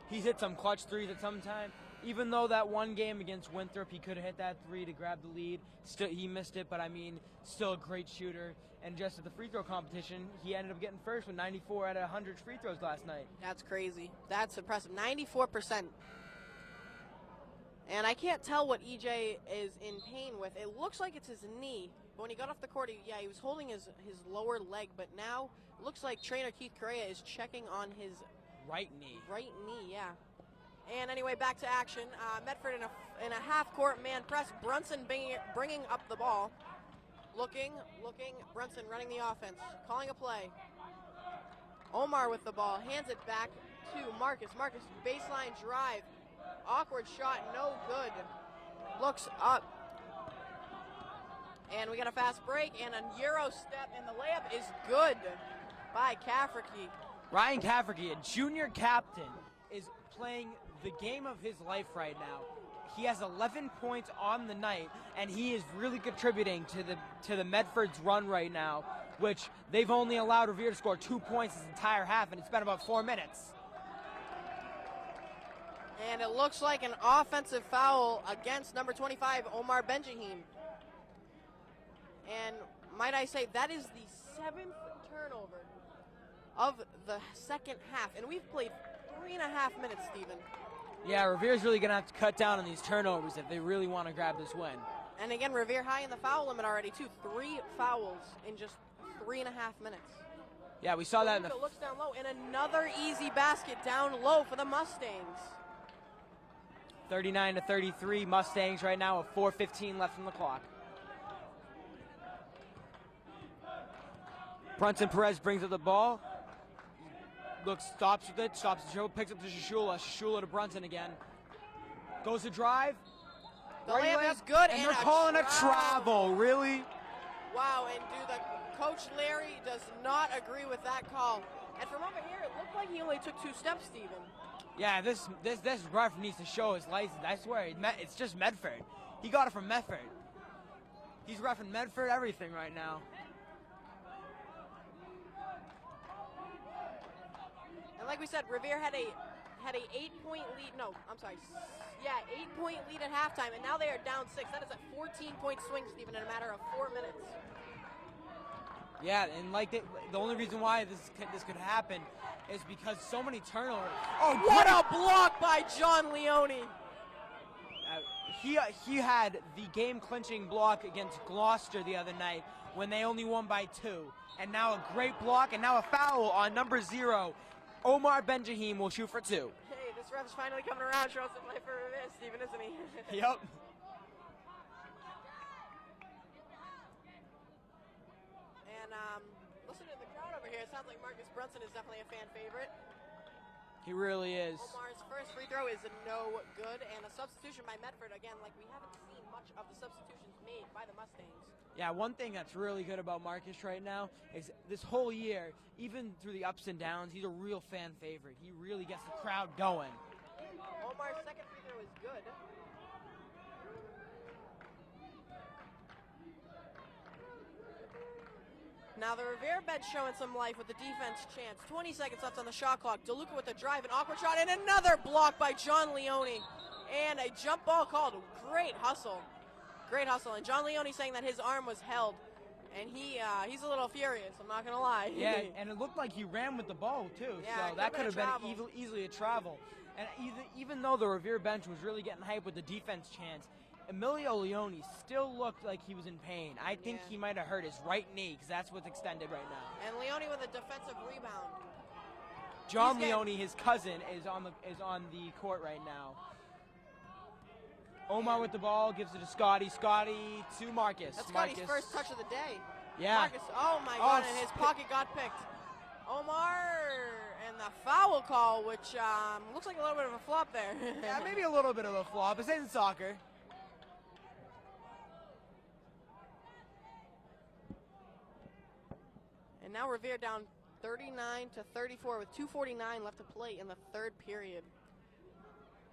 He's hit some clutch threes at some time. Even though that one game against Winthrop, he could have hit that 3 to grab the lead. Still, he missed it, but I mean, still a great shooter. And just at the free throw competition, he ended up getting first with 94 out of 100 free throws last night. That's crazy. That's impressive. 94%. And I can't tell what EJ is in pain with. It looks like it's his knee. But when he got off the court, he was holding his lower leg. But now, it looks like trainer Keith Correa is checking on his right knee. Right knee, yeah. And anyway, back to action. Medford in a half-court man press. Brunson bringing up the ball. Looking. Brunson running the offense. Calling a play. Omar with the ball. Hands it back to Marcus. Marcus, baseline drive. Awkward shot, no good. Looks up. And we got a fast break and a Euro step, and the layup is good by Cafferty. Ryan Cafferty, a junior captain, is playing the game of his life right now. He has 11 points on the night, and he is really contributing to the Medford's run right now, which they've only allowed Revere to score 2 points this entire half, and it's been about 4 minutes. And it looks like an offensive foul against number 25, Omar Benjahim. And might I say, that is the 7th turnover of the second half, and we've played 3.5 minutes, Stephen. Yeah, Revere's really going to have to cut down on these turnovers if they really want to grab this win. And again, Revere high in the foul limit already, too. 3 fouls in just 3.5 minutes. Yeah, we saw that in the... looks down low, and another easy basket down low for the Mustangs. 39-33, Mustangs right now with 4:15 left on the clock. Brunson Perez brings up the ball. Looks, stops with it, stops the dribble, picks up to Shashula. Shashula to Brunson again. Goes to drive. The layup is good, and they're calling a travel. Really? Wow, and Coach Larry does not agree with that call. And from over here, it looked like he only took 2 steps, Stephen. Yeah, this ref needs to show his license. I swear, it's just Medford. He got it from Medford. He's reffing Medford everything right now. And like we said, Revere had a 8-point lead. No, I'm sorry. Yeah, 8-point lead at halftime, and now they are down 6. That is a 14-point swing, Stephen, in a matter of 4 minutes. Yeah, and like the only reason why this could happen is because so many turnovers. Oh, what a block by John Leone! He had the game-clinching block against Gloucester the other night, when they only won by 2. And now a great block, and now a foul on number 0. Omar Benjahim will shoot for 2. Hey, this ref's finally coming around, showing some life for Revere, Steven, isn't he? Yep. And listen to the crowd over here. It sounds like Marcus Brunson is definitely a fan favorite. He really is. Omar's first free throw is no good, and a substitution by Medford. Again, like we haven't seen much of the substitutions made by the Mustangs. Yeah, one thing that's really good about Marcus right now is this whole year, even through the ups and downs, he's a real fan favorite. He really gets the crowd going. Omar's second free throw is good. Now the Revere bench showing some life with the defense chance. 20 seconds left on the shot clock. DeLuca with the drive, an awkward shot, and another block by John Leone. And a jump ball called. Great hustle. Great hustle. And John Leone saying that his arm was held. And he's a little furious, I'm not going to lie. Yeah, and it looked like he ran with the ball, too. Yeah, so that could have been travel. easily a travel. And even though the Revere bench was really getting hyped with the defense chance, Emilio Leone still looked like he was in pain. I think he might have hurt his right knee because that's what's extended right now. And Leone with a defensive rebound. John Leone, his cousin, is on the court right now. Omar with the ball, gives it to Scotty. Scotty to Marcus. That's Scotty's first touch of the day. Yeah. Marcus, oh my God, and his pocket got picked. Omar, and the foul call, which looks like a little bit of a flop there. Yeah, maybe a little bit of a flop. It's in soccer. And now Revere down 39-34 with 2:49 left to play in the third period.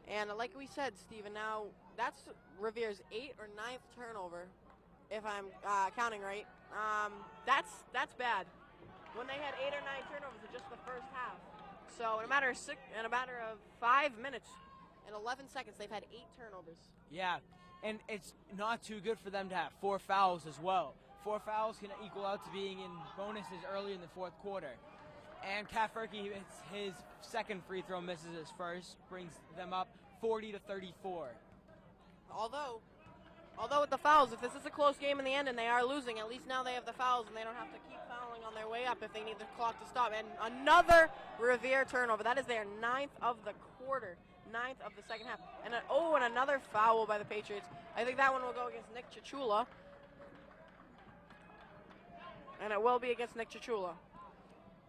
And like we said, Steven, now that's Revere's 8th or 9th turnover, if I'm counting right. That's bad. When they had 8 or 9 turnovers in just the first half. So in a matter of 5 minutes and 11 seconds, they've had 8 turnovers. Yeah, and it's not too good for them to have 4 fouls as well. 4 fouls can equal out to being in bonuses early in the fourth quarter. And Kafurki, his second free throw, misses his first, brings them up 40-34. Although with the fouls, if this is a close game in the end and they are losing, at least now they have the fouls and they don't have to keep fouling on their way up if they need the clock to stop. And another Revere turnover. That is their 9th of the quarter, 9th of the second half. And another foul by the Patriots. I think that one will go against Nick Chichula. And it will be against Nick Chichula.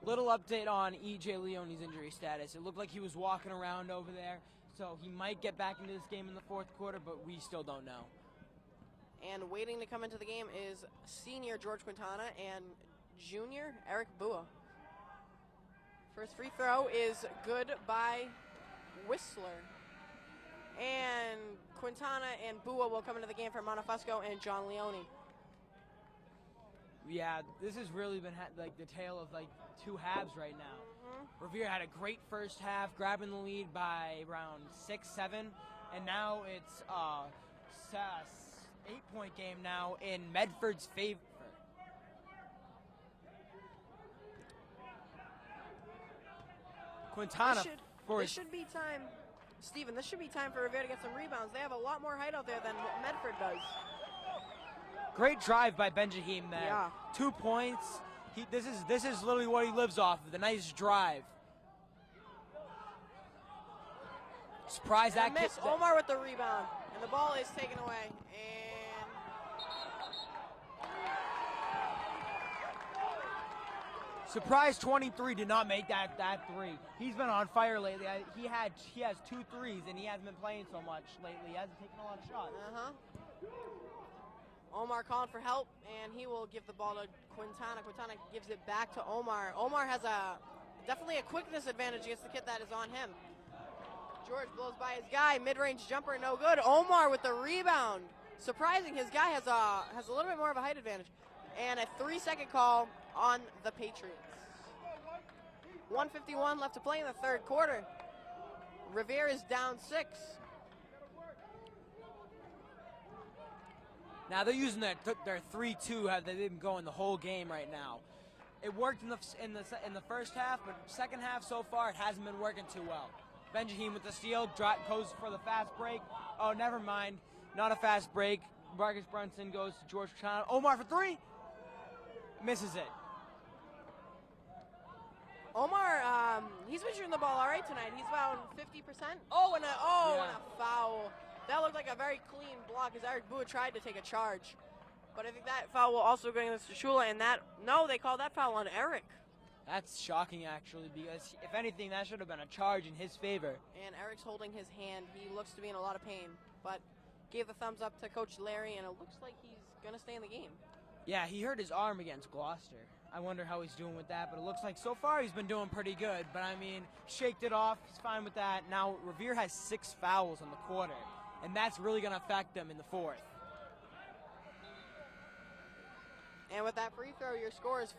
Little update on E.J. Leone's injury status. It looked like he was walking around over there, so he might get back into this game in the fourth quarter, but we still don't know. And waiting to come into the game is senior George Quintana and junior Eric Bua. First free throw is good by Whistler. And Quintana and Bua will come into the game for Montefusco and John Leone. Yeah, this has really been like the tale of like 2 halves right now. Revere had a great first half, grabbing the lead by around 6-7, and now it's 8-point game now in Medford's favor. Quintana This should be time, Steven, this should be time for Revere to get some rebounds. They have a lot more height out there than what Medford does. Great drive by Benjahim there. Yeah. 2 points. This is literally what he lives off of, the nice drive. Surprise that miss. kid. Omar with the rebound. And the ball is taken away. And Surprise 23 did not make that 3. He's been on fire lately. He has 2 threes and he hasn't been playing so much lately. He hasn't taken a lot of shots. Omar calling for help, and he will give the ball to Quintana. Quintana gives it back to Omar. Omar has definitely a quickness advantage against the kid that is on him. George blows by his guy, mid-range jumper, no good. Omar with the rebound. Surprising, his guy has a little bit more of a height advantage. And a 3-second call on the Patriots. 1:51 left to play in the third quarter. Revere is down 6. Now they're using their 3-2. They've been going the whole game right now. It worked in the first half, but second half so far it hasn't been working too well. Benjahim with the steal, goes for the fast break. Oh, never mind, not a fast break. Marcus Brunson goes to George Quintana. Omar for 3. Misses it. Omar, he's been shooting the ball all right tonight. He's about 50%. Oh, and a foul. That looked like a very clean block as Eric Bua tried to take a charge. But I think that foul will also go against Shula, and they called that foul on Eric. That's shocking, actually, because if anything, that should have been a charge in his favor. And Eric's holding his hand. He looks to be in a lot of pain, but gave the thumbs up to Coach Larry, and it looks like he's going to stay in the game. Yeah, he hurt his arm against Gloucester. I wonder how he's doing with that, but it looks like so far he's been doing pretty good. But, I mean, shaked it off. He's fine with that. Now, Revere has 6 fouls in the quarter, and that's really going to affect them in the fourth. And with that free throw, your score is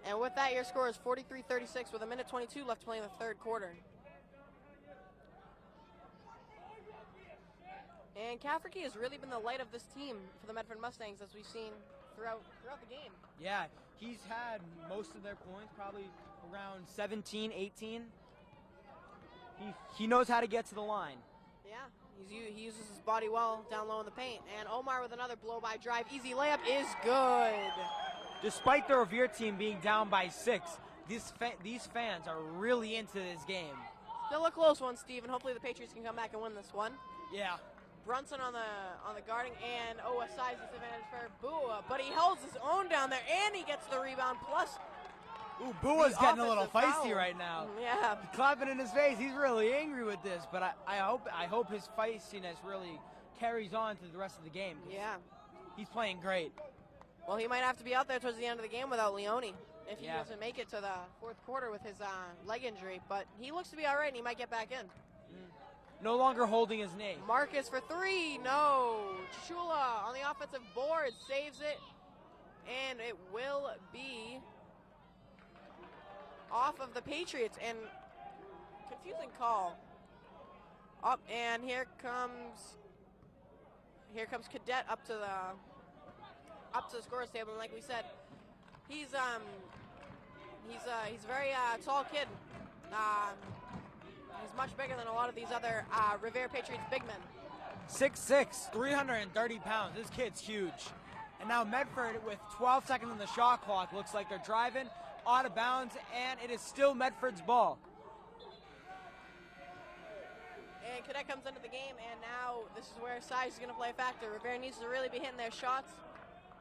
43-36 with 1:22 left to play in the third quarter. And Cafferty has really been the light of this team for the Medford Mustangs, as we've seen throughout the game. Yeah, he's had most of their points, probably around 17, 18. He knows how to get to the line. Yeah, he uses his body well down low in the paint. And Omar with another blow-by drive. Easy layup is good. Despite the Revere team being down by 6, these fans are really into this game. Still a close one, Steve, and hopefully the Patriots can come back and win this one. Yeah. Brunson on the guarding, and a size disadvantage for Bua, but he holds his own down there, and he gets the rebound. Plus, Bua's getting a little offensive feisty foul. right now. Yeah, He's clapping in his face. He's really angry with this, but I hope his feistiness really carries on to the rest of the game. Yeah. He's playing great. Well, he might have to be out there towards the end of the game without Leone if he Yeah. doesn't make it to the fourth quarter with his leg injury. But he looks to be all right, and he might get back in. No longer holding his knee. Marcus for 3, no. Chula on the offensive board saves it, and it will be off of the Patriots. And confusing call. Up, and here comes Cadet up to the scorer's table, and like we said, he's a very tall kid. He's much bigger than a lot of these other Revere Patriots big men. 6'6", 330 pounds. This kid's huge. And now Medford, with 12 seconds on the shot clock, looks like they're driving out of bounds, and it is still Medford's ball. And Cadet comes into the game, and now this is where size is going to play a factor. Revere needs to really be hitting their shots,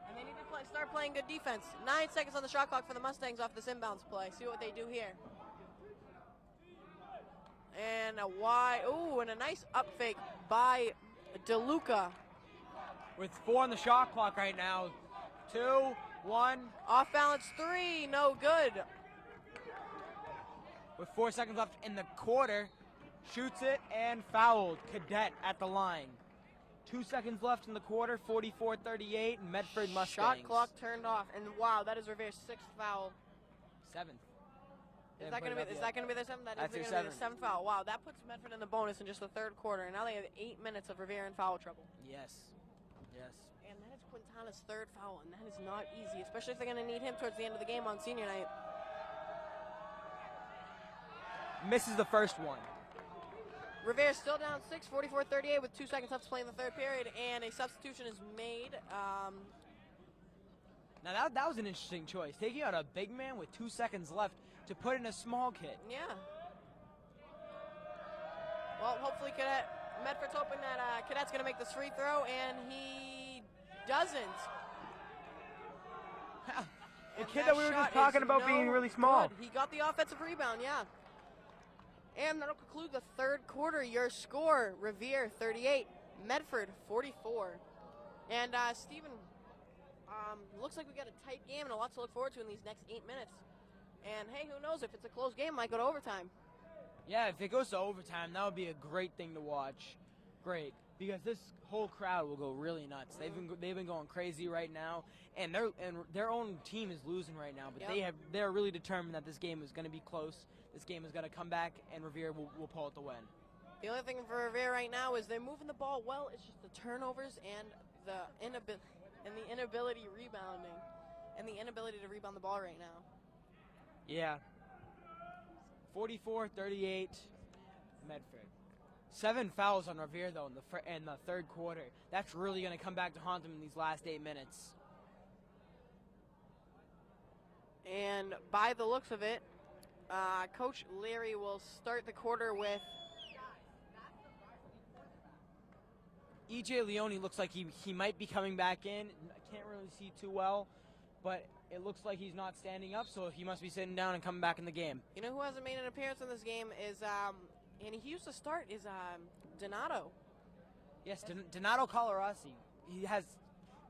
and they need to start playing good defense. 9 seconds on the shot clock for the Mustangs off this inbounds play. See what they do here. And and a nice up fake by DeLuca. With 4 on the shot clock right now. 2, 1. Off balance 3, no good. With 4 seconds left in the quarter, shoots it and fouled. Cadet at the line. 2 seconds left in the quarter, 44-38, Medford Mustangs. Shot clock turned off, and wow, that is Revere's 6th foul. 7th. Is that going to be their 7th? That That's is their going to be their 7th foul. Wow, that puts Medford in the bonus in just the third quarter, and now they have 8 minutes of Revere in foul trouble. Yes. Yes. And that is Quintana's 3rd foul, and that is not easy, especially if they're going to need him towards the end of the game on senior night. Misses the first one. Revere still down 6, 44-38 with 2 seconds left to play in the third period, and a substitution is made. Now that was an interesting choice, taking out a big man with 2 seconds left to put in a small kid. Yeah. Well, hopefully Medford's hoping that Cadet's going to make this free throw, and he doesn't. The kid that we were just talking about being really small. Good. He got the offensive rebound, yeah. And that'll conclude the third quarter. Your score, Revere 38, Medford 44. And Stephen, looks like we got a tight game and a lot to look forward to in these next 8 minutes. And hey, who knows, if it's a close game, it might go to overtime. Yeah, if it goes to overtime, that would be a great thing to watch. Great, because this whole crowd will go really nuts. They've been going crazy right now, and their own team is losing right now. But they're really determined that this game is going to be close. This game is going to come back, and Revere will pull it the win. The only thing for Revere right now is they're moving the ball well. It's just the turnovers and the inability rebounding, and the inability to rebound the ball right now. Yeah. 44-38, Medford. 7 fouls on Revere, though, in the third quarter. That's really going to come back to haunt them in these last 8 minutes. And by the looks of it, Coach Leary will start the quarter with E.J. Leone looks like he might be coming back in. I can't really see too well, but it looks like he's not standing up, so he must be sitting down and coming back in the game. You know who hasn't made an appearance in this game is, and he used to start, is Donato. Yes, Donato Colorasi. He has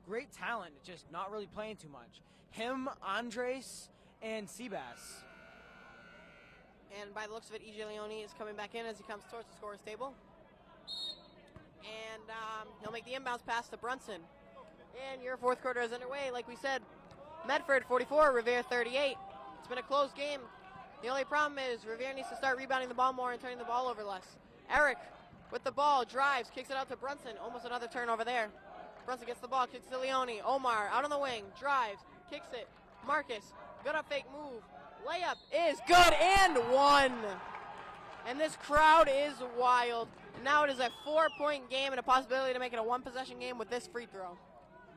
great talent, just not really playing too much. Him, Andres, and Seabass. And by the looks of it, E.J. Leone is coming back in as he comes towards the scorer's table. And he'll make the inbounds pass to Brunson. And your fourth quarter is underway, like we said. Medford 44, Revere 38. It's been a close game. The only problem is Revere needs to start rebounding the ball more and turning the ball over less. Eric with the ball, drives, kicks it out to Brunson. Almost another turnover there. Brunson gets the ball, kicks to Leone. Omar out on the wing, drives, kicks it. Marcus, good up fake move. Layup is good and one. And this crowd is wild. Now it is a 4-point game and a possibility to make it a one-possession game with this free throw.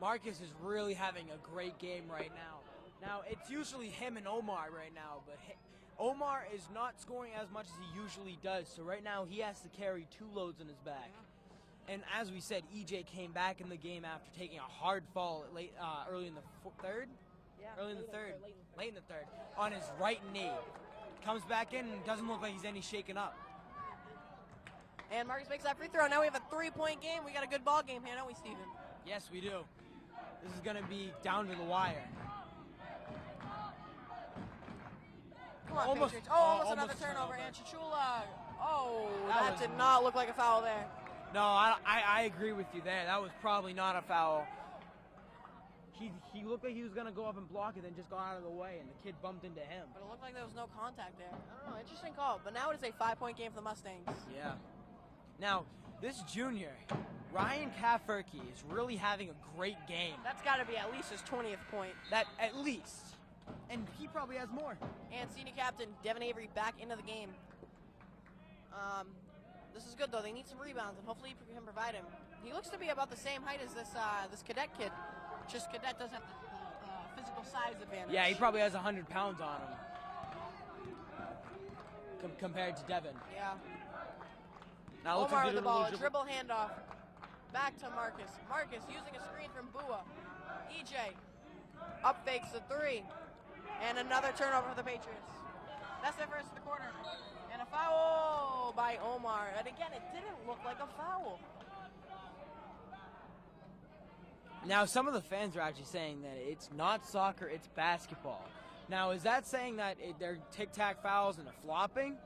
Marcus is really having a great game right now. Now, it's usually him and Omar right now, but Omar is not scoring as much as he usually does, so right now he has to carry 2 loads in his back. And as we said, EJ came back in the game after taking a hard fall early in the third? Yeah, early in the third. Late in the third. On his right knee. Comes back in and doesn't look like he's any shaken up. And Marcus makes that free throw. Now we have a 3-point game. We got a good ball game here, don't we, Steven? Yes, we do. This is going to be down to the wire. Come on, Almost- Patriots. Almost another almost a turnover. turnover. And Chichula. Oh, That that was- did not look like a foul there. No, I agree with you there. That was probably not a foul. He looked like he was going to go up and block it, then just got out of the way, and the kid bumped into him. But it looked like there was no contact there. I don't know. Interesting call. But now it is a 5-point game for the Mustangs. Yeah. Now, this junior, Ryan Kafurki, is really having a great game. That's got to be at least his 20th point. That at least. And he probably has more. And senior captain Devin Avery back into the game. This is good, though. They need some rebounds, and hopefully he can provide him. He looks to be about the same height as this cadet kid. Just cadet does have the physical size advantage. Yeah, he probably has 100 pounds on him. Compared to Devin. Yeah. Now Omar with the ball, a dribble. dribble handoff. Back to Marcus. Marcus using a screen from Bua. EJ up fakes the 3. And another turnover for the Patriots. That's their first of the quarter. And a foul by Omar. And again, it didn't look like a foul. Now, some of the fans are actually saying that it's not soccer, it's basketball. Now, is that saying that they're tic-tac fouls and they're flopping?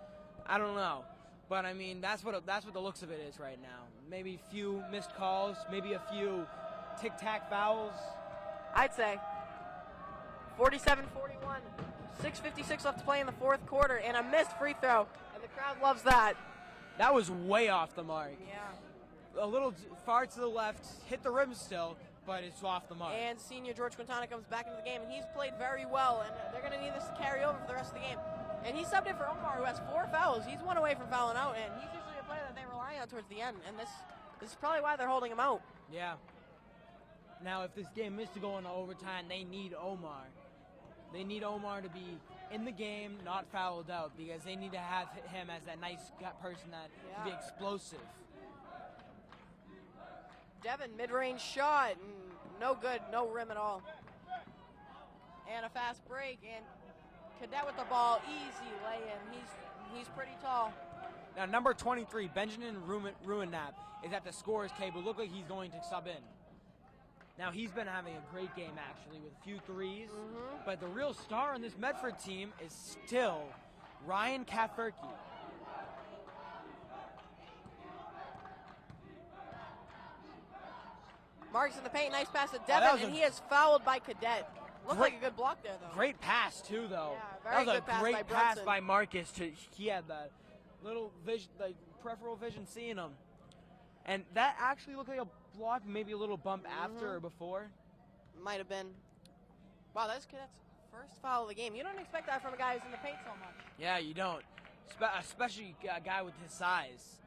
I don't know. But, I mean, that's what the looks of it is right now. Maybe a few missed calls, maybe a few tic-tac fouls. I'd say 47-41. 6:56 left to play in the fourth quarter. And a missed free throw. And the crowd loves that. That was way off the mark. Yeah. A little far to the left, hit the rim still, but it's off the mark. And senior George Quintana comes back into the game, and he's played very well, and they're going to need this to carry over for the rest of the game. And he subbed in for Omar, who has 4 fouls. He's 1 away from fouling out, and he's usually a player that they rely on towards the end, and this is probably why they're holding him out. Yeah. Now, if this game is to go into overtime, they need Omar. They need Omar to be in the game, not fouled out, because they need to have him as that nice person that can be explosive. Devin, mid-range shot, and no good, no rim at all. And a fast break, and Cadet with the ball, easy lay-in. He's pretty tall. Now, number 23, Benjamin Ruinap, is at the scorer's table. Look like he's going to sub in. Now, he's been having a great game, actually, with a few threes. But the real star on this Medford team is still Ryan Kafurki. Marks in the paint, nice pass to Devin, and he is fouled by Cadet. Looked like a good block there, though. Great pass, too, though. Yeah, very that was good pass a great by pass Brunson. by Marcus. He had that little vision, like peripheral vision seeing him. And that actually looked like a block, maybe a little bump after or before. Might have been. Wow, that's Cadet's first foul of the game. You don't expect that from a guy who's in the paint so much. Yeah, you don't. Especially a guy with his size.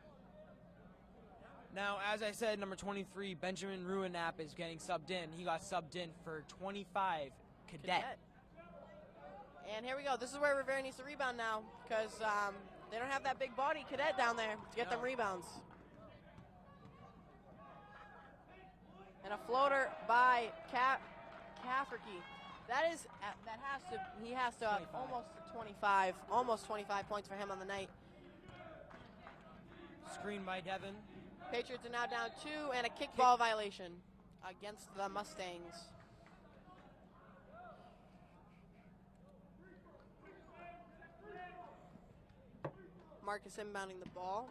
Now, as I said, number 23, Benjamin Ruinap is getting subbed in. He got subbed in for 25, Cadet. And here we go. This is where Rivera needs to rebound now because they don't have that big body cadet down there to get them rebounds. And a floater by Cafferty. He has to 25. almost 25 points for him on the night. Screen by Devin. Patriots are now down 2 and a kickball violation against the Mustangs. Marcus inbounding the ball.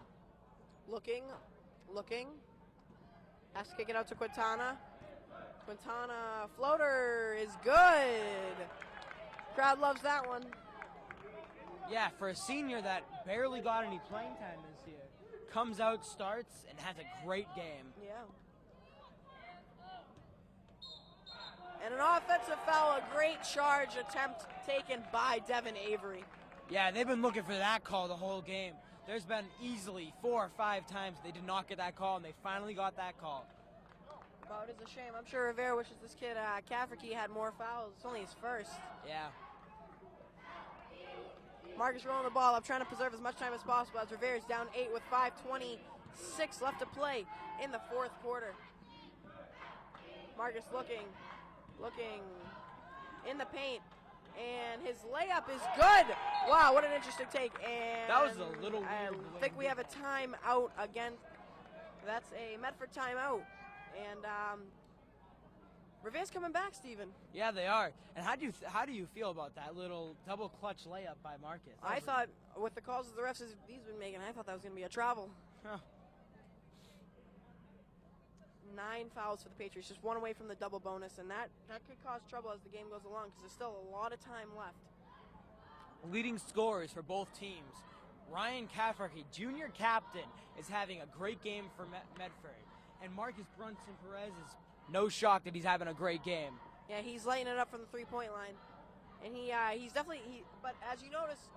Looking. Has to kick it out to Quintana. Quintana floater is good. Crowd loves that one. Yeah, for a senior that barely got any playing time this year. Comes out, starts, and has a great game. Yeah. And an offensive foul, a great charge attempt taken by Devin Avery. Yeah, they've been looking for that call the whole game. There's been easily 4 or 5 times they did not get that call, and they finally got that call. Well, it is a shame. I'm sure Rivera wishes this kid, Cafferty, had more fouls. It's only his first. Yeah. Marcus rolling the ball up, trying to preserve as much time as possible as Rivera's down 8 with 5:26 left to play in the fourth quarter. Marcus looking in the paint, and his layup is good. Wow, what an interesting take. And That was a little weird. I think we have a timeout again. That's a Medford timeout. And Rivera's coming back, Steven. Yeah, they are. And how do you feel about that little double clutch layup by Marcus? I thought, with the calls that the refs he's been making, I thought that was going to be a travel. Huh. 9 fouls for the Patriots, just 1 away from the double bonus, and that could cause trouble as the game goes along because there's still a lot of time left. Leading scorers for both teams. Ryan Cafferty, junior captain, is having a great game for Medford. And Marcus Brunson Perez is no shock that he's having a great game. Yeah, he's lighting it up from the three-point line. And he's definitely, but as you notice,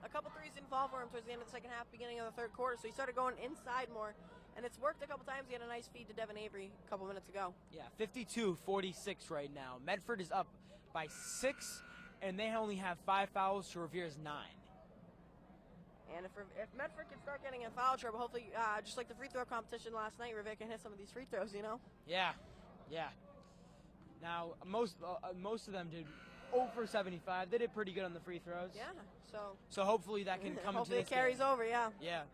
a couple threes didn't fall for him towards the end of the second half, beginning of the third quarter, so he started going inside more. And it's worked a couple times. He had a nice feed to Devin Avery a couple minutes ago. Yeah, 52-46 right now. Medford is up by 6, and they only have 5 fouls to Revere's 9. And if Medford can start getting in foul trouble, hopefully, just like the free throw competition last night, Revere can hit some of these free throws, you know? Yeah. Now, most of them did 0 for 75. They did pretty good on the free throws. Yeah, So hopefully that can come into hopefully this it carries game. over, yeah. Yeah.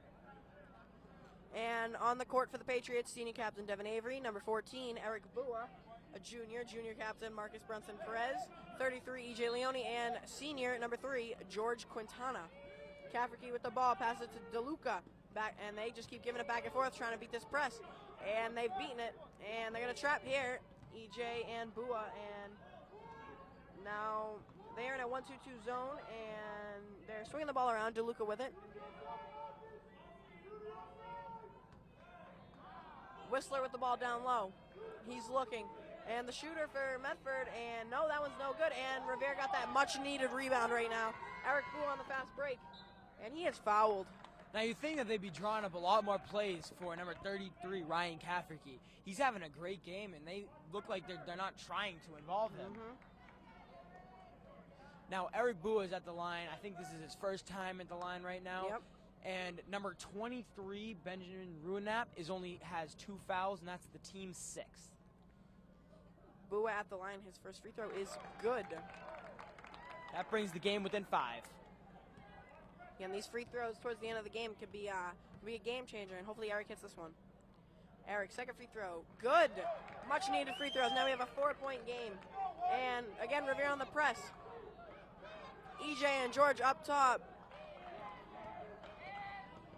And on the court for the Patriots, senior captain Devin Avery, number 14, Eric Bua, a junior captain Marcus Brunson Perez, 33, EJ Leone, and senior number 3, George Quintana. Cafferty with the ball, passes it to DeLuca, back, and they just keep giving it back and forth, trying to beat this press. And they've beaten it, and they're going to trap here, EJ and Bua, and now they're in a 1-2-2 zone, and they're swinging the ball around, DeLuca with it. Whistler with the ball down low. He's looking. And the shooter for Medford, and no, that one's no good. And Rivera got that much-needed rebound right now. Eric Boo on the fast break, and he is fouled. Now you think that they'd be drawing up a lot more plays for number 33, Ryan Cafferty. He's having a great game, and they look like they're not trying to involve him. Mm-hmm. Now Eric Bua is at the line. I think this is his first time at the line right now. Yep. And number 23, Benjamin Ruinap, has 2 fouls, and that's the team's 6th. Bua at the line. His first free throw is good. That brings the game within 5. Yeah, and these free throws towards the end of the game could be a game changer, and hopefully Eric hits this one. Eric, second free throw. Good. Much needed free throws. Now we have a 4-point game. And again, Rivera on the press. EJ and George up top.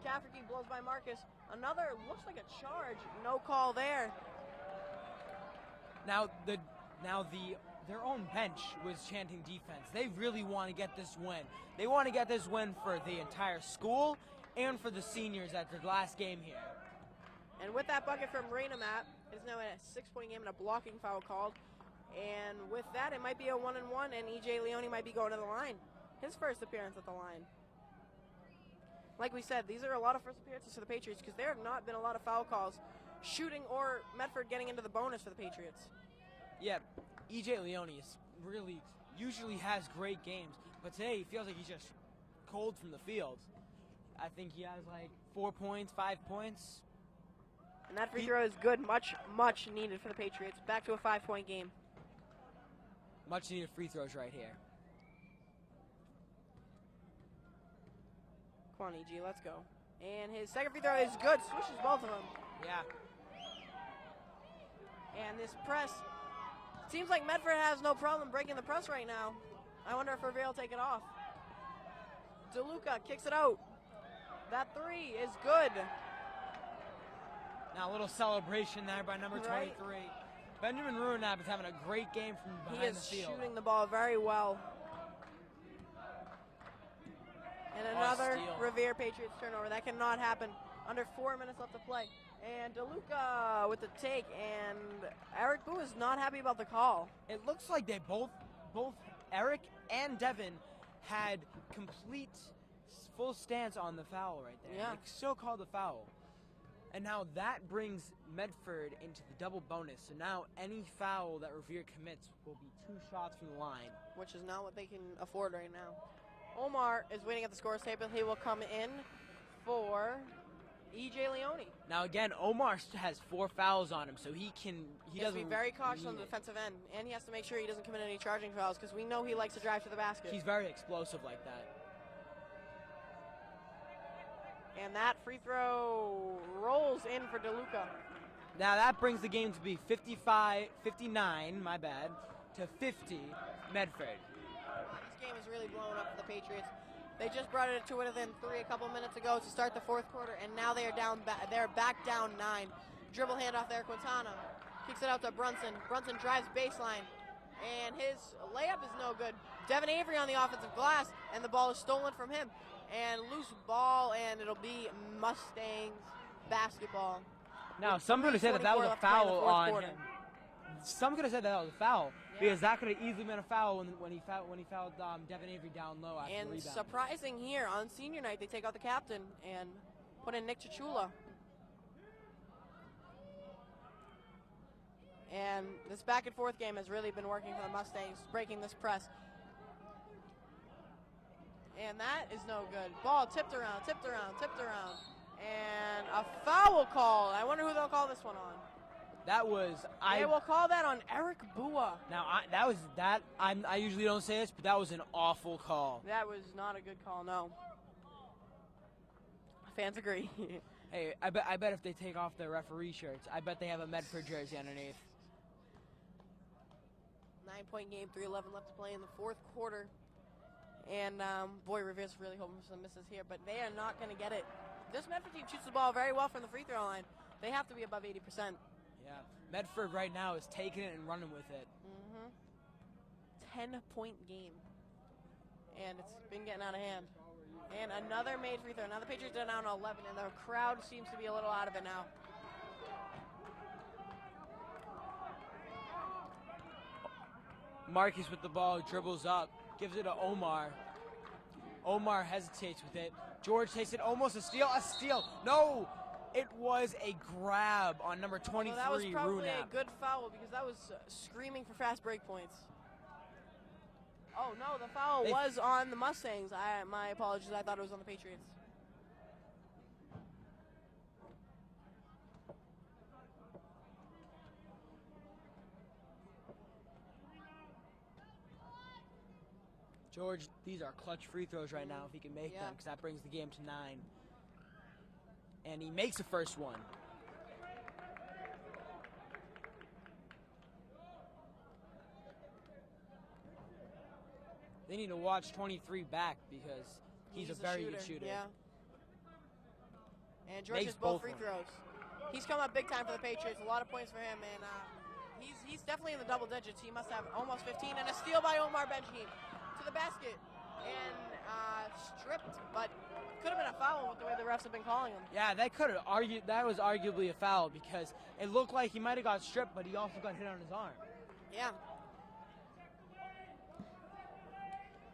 Cafferty blows by Marcus. Another looks like a charge. No call there. Now their own bench was chanting defense. They really want to get this win. They want to get this win for the entire school and for the seniors at their last game here. And with that bucket from Rainamat, it's now a 6-point game and a blocking foul called. And with that, it might be a 1-1, and EJ Leone might be going to the line. His first appearance at the line. Like we said, these are a lot of first appearances for the Patriots because there have not been a lot of foul calls, shooting or Medford getting into the bonus for the Patriots. Yeah, EJ Leone usually has great games, But today he feels like he's just cold from the field. I think he has like 4 points, 5 points. And that free throw is good, much needed for the Patriots. Back to a 5-point game. Much needed free throws right here. Come on, EG, let's go. And his second free throw is good, swishes both of them. Yeah. And this press, seems like Medford has no problem breaking the press right now. I wonder if Revere will take it off. DeLuca kicks it out. That three is good. Now a little celebration there by number 23. Benjamin Ruinab is having a great game from behind the field. He is shooting the ball very well. And another Revere Patriots turnover. That cannot happen. Under 4 minutes left to play. And DeLuca with the take, and Eric Boo is not happy about the call. It looks like they both Eric and Devin had complete full stance on the foul right there. Yeah. They still called the foul. And now that brings Medford into the double bonus. So now any foul that Revere commits will be 2 shots from the line. Which is not what they can afford right now. Omar is waiting at the scores table. He will come in for EJ Leone. Now again, Omar has 4 fouls on him, so he has to be very cautious on the defensive end, and he has to make sure he doesn't commit any charging fouls because we know he likes to drive to the basket. He's very explosive like that. And that free throw rolls in for DeLuca. Now that brings the game to be 59, my bad, to 50 Medford. This game is really blowing up for the Patriots. They just brought it to within 3 a couple minutes ago to start the fourth quarter, and now they are down. They're back down 9. Dribble handoff there, Quintana kicks it out to Brunson. Brunson drives baseline, and his layup is no good. Devin Avery on the offensive glass, and the ball is stolen from him. And loose ball, and it'll be Mustangs basketball. Now, some could have said that was a foul on him. Some could have said that was a foul because that could have easily been a foul when he fouled Devin Avery down low after the rebound. And surprising here on senior night, they take out the captain and put in Nick Chichula. And this back and forth game has really been working for the Mustangs, breaking this press. And that is no good. Ball tipped around. And a foul call. I wonder who they'll call this one on. That was They will call that on Eric Bua. Now I usually don't say this, but that was an awful call. That was not a good call, no. Fans agree. Hey, I bet if they take off their referee shirts, I bet they have a Medford jersey underneath. 9-point game, 3:11 left to play in the fourth quarter. And boy, Revere's really hoping for some misses here, but they are not going to get it. This Medford team shoots the ball very well from the free throw line. They have to be above 80%. Yeah, Medford right now is taking it and running with it. 10-point game. And it's been getting out of hand. And another made free throw. Now the Patriots are down 11, and the crowd seems to be a little out of it now. Marcus with the ball, dribbles up, gives it to Omar. Omar hesitates with it. George takes it, almost a steal. A steal. No! It was a grab on number 23, That was probably Runap. a good foul because that was screaming for fast break points. Oh, no, the foul was on the Mustangs. My apologies. I thought it was on the Patriots. George, these are clutch free throws right now if he can make them, because that brings the game to 9. And he makes the first one. They need to watch 23 back because he's a very good shooter. Yeah. And George has both free throws. He's come up big time for the Patriots. A lot of points for him, and he's definitely in the double digits. He must have almost 15, and a steal by Omar Benjahim to the basket, and stripped, but could have been a foul with the way the refs have been calling him. Yeah, that could have argued. That was arguably a foul because it looked like he might have got stripped, but he also got hit on his arm. Yeah.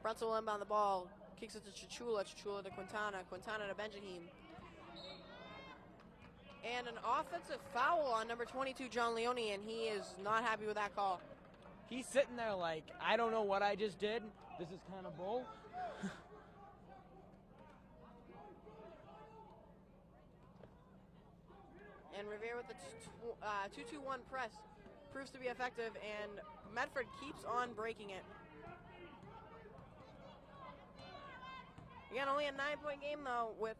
Brunson will inbound the ball, kicks it to Chichula to Quintana to Benjahim. And an offensive foul on number 22, John Leone, and he is not happy with that call. He's sitting there like, I don't know what I just did. This is kind of bull. And Revere with the 2-2-1 press proves to be effective, and Medford keeps on breaking it. Again, only a 9-point game, though, with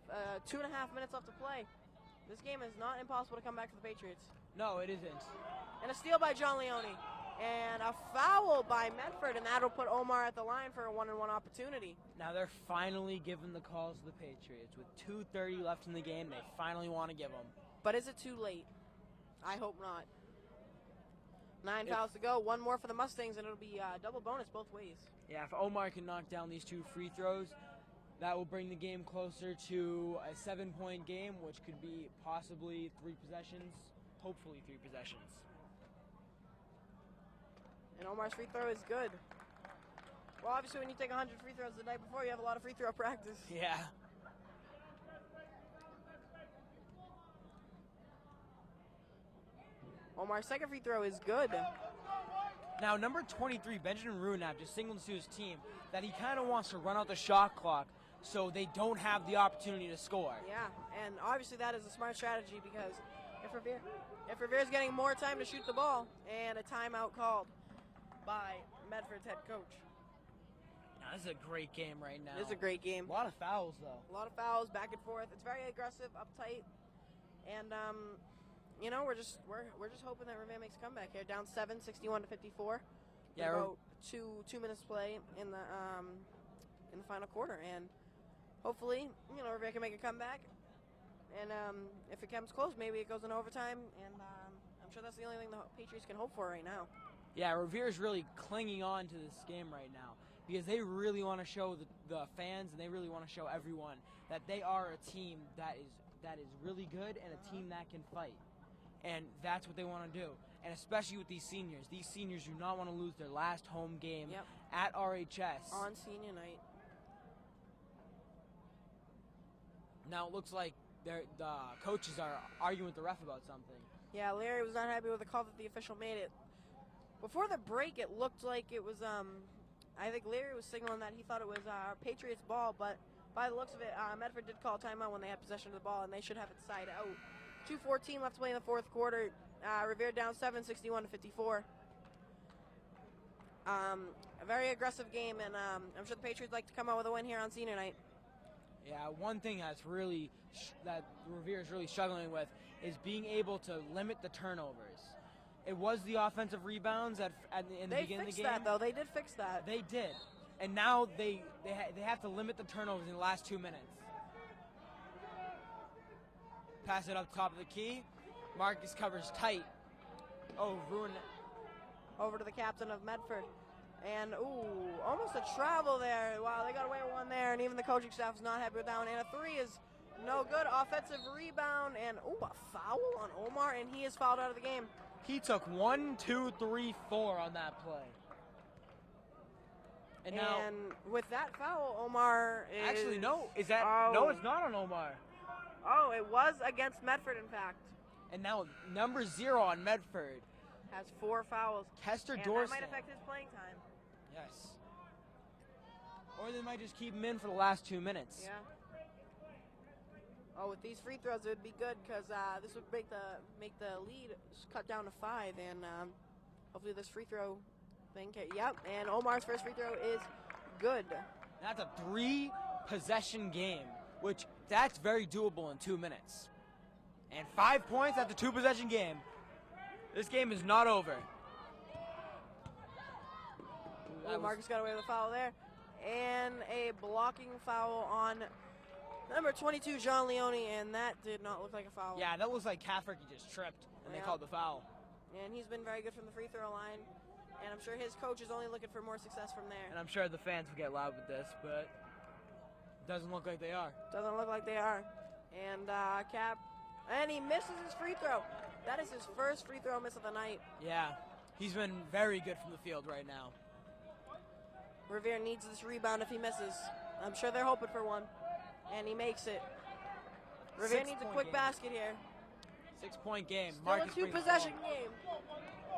2.5 minutes left to play. This game is not impossible to come back for the Patriots. No, it isn't. And a steal by John Leone. And a foul by Medford, and that'll put Omar at the line for a 1-on-1 opportunity. Now they're finally giving the calls to the Patriots. With 2:30 left in the game, they finally want to give them. But is it too late? I hope not. 9 fouls to go. One more for the Mustangs, and it'll be double bonus both ways. Yeah, if Omar can knock down these 2 free throws, that will bring the game closer to a 7-point game, which could be possibly 3 possessions, hopefully 3 possessions. And Omar's free throw is good. Well, obviously, when you take 100 free throws the night before, you have a lot of free throw practice. Yeah. Omar's second free throw is good. Now, number 23, Benjamin Runap, just signaled to his team that he kind of wants to run out the shot clock so they don't have the opportunity to score. Yeah, and obviously that is a smart strategy, because if Revere's getting more time to shoot the ball, and a timeout called by Medford's head coach. Now, this is a great game right now. This is a great game. A lot of fouls, though. A lot of fouls, back and forth. It's very aggressive, uptight, and you know, we're just hoping that Revere makes a comeback here. Down 7, 61-54. Yeah, about two minutes play in the final quarter, and hopefully, you know, Revere can make a comeback. And if it comes close, maybe it goes in overtime. And I'm sure that's the only thing the Patriots can hope for right now. Yeah, Revere's really clinging on to this game right now because they really want to show the fans, and they really want to show everyone that they are a team that is really good and a team that can fight. And that's what they want to do. And especially with these seniors. These seniors do not want to lose their last home game at RHS. On senior night. Now it looks like the coaches are arguing with the ref about something. Yeah, Larry was not happy with the call that the official made it. Before the break, it looked like it was, I think Larry was signaling that he thought it was Patriots ball, but by the looks of it, Medford did call timeout when they had possession of the ball, and they should have it side out. 2:14 left to play in the fourth quarter. Revere down 7, 61-54. A very aggressive game, and I'm sure the Patriots like to come out with a win here on senior night. Yeah, one thing that's really that Revere is really struggling with is being able to limit the turnovers. It was the offensive rebounds in the beginning of the game. They fixed that, though. They did fix that. They did, and now they have to limit the turnovers in the last 2 minutes. Pass it up top of the key. Marcus covers tight. Oh, ruin it. Over to the captain of Medford. And, ooh, almost a travel there. Wow, they got away with one there, and even the coaching staff is not happy with that one. And a 3 is no good. Offensive rebound, and, ooh, a foul on Omar, and he is fouled out of the game. He took 1, 2, 3, 4 on that play. And now, with that foul, Omar is... Actually, no. Is that... Oh. No, it's not on Omar. Oh, it was against Medford, in fact. And now number 0 on Medford. Has 4 fouls. Kester and Dorset. that might affect his playing time. Yes. Or they might just keep him in for the last 2 minutes. Yeah. Oh, with these free throws, it would be good because this would make the lead cut down to 5, and hopefully this free throw thing can... Yep, and Omar's first free throw is good. That's a 3-possession game, which that's very doable in 2 minutes. And 5 points after 2-possession game. This game is not over. Ooh, Marcus got away with a foul there. And a blocking foul on number 22, John Leone, and that did not look like a foul. Yeah, that looks like Kafrick just tripped, and they called the foul. And he's been very good from the free throw line, and I'm sure his coach is only looking for more success from there. And I'm sure the fans will get loud with this, but it doesn't look like they are. Doesn't look like they are. And and he misses his free throw. That is his first free throw miss of the night. Yeah, he's been very good from the field right now. Revere needs this rebound if he misses. I'm sure they're hoping for one. And he makes it. Revere needs a quick basket here. 6-point game. Still a 2-possession game.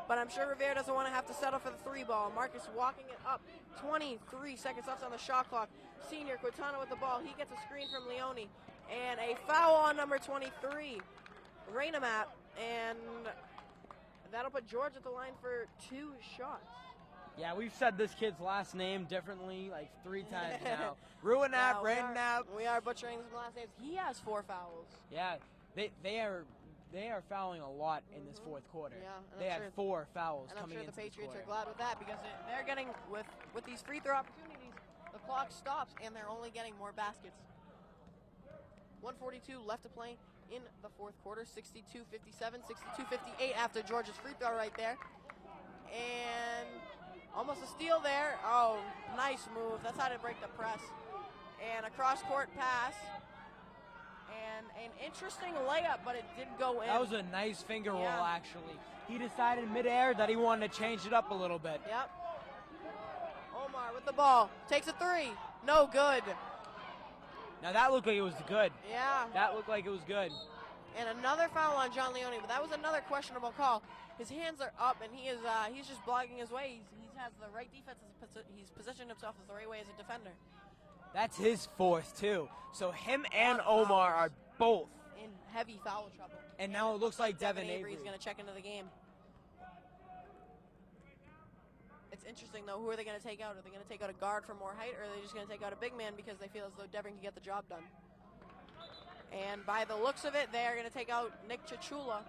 but I'm sure Rivera doesn't want to have to settle for the 3 ball. Marcus walking it up. 23 seconds left on the shot clock. Senior Quintana with the ball. He gets a screen from Leone. And a foul on number 23, Rainamat. And that'll put George at the line for 2 shots. Yeah, we've said this kid's last name differently like 3 times now. Ruinap, Rainap. We are butchering some last names. He has 4 fouls. Yeah, they are fouling a lot in this 4th quarter. Yeah, and they I'm had sure, 4 fouls and I'm coming sure into the Patriots this are quarter. glad with that because they're getting with these free throw opportunities. The clock stops and they're only getting more baskets. 1:42 left to play in the 4th quarter. 62-57, 62-58 after George's free throw right there, and almost a steal there. Oh, nice move. That's how to break the press. And a cross-court pass. And an interesting layup, but it did go in. That was a nice finger roll, actually. He decided midair that he wanted to change it up a little bit. Yep. Omar with the ball. Takes a 3. No good. Now that looked like it was good. Yeah. That looked like it was good. And another foul on John Leone, but that was another questionable call. His hands are up, and he's just blocking his way. He has the right defense. He's positioned himself as the right way as a defender. That's his 4th, too. So him and Fouls. Omar are both. In heavy foul trouble. And now it looks like Devin Avery's Avery. going to check into the game. It's interesting, though. Who are they going to take out? Are they going to take out a guard for more height, or are they just going to take out a big man because they feel as though Devin can get the job done? And by the looks of it, they are going to take out Nick Chichula.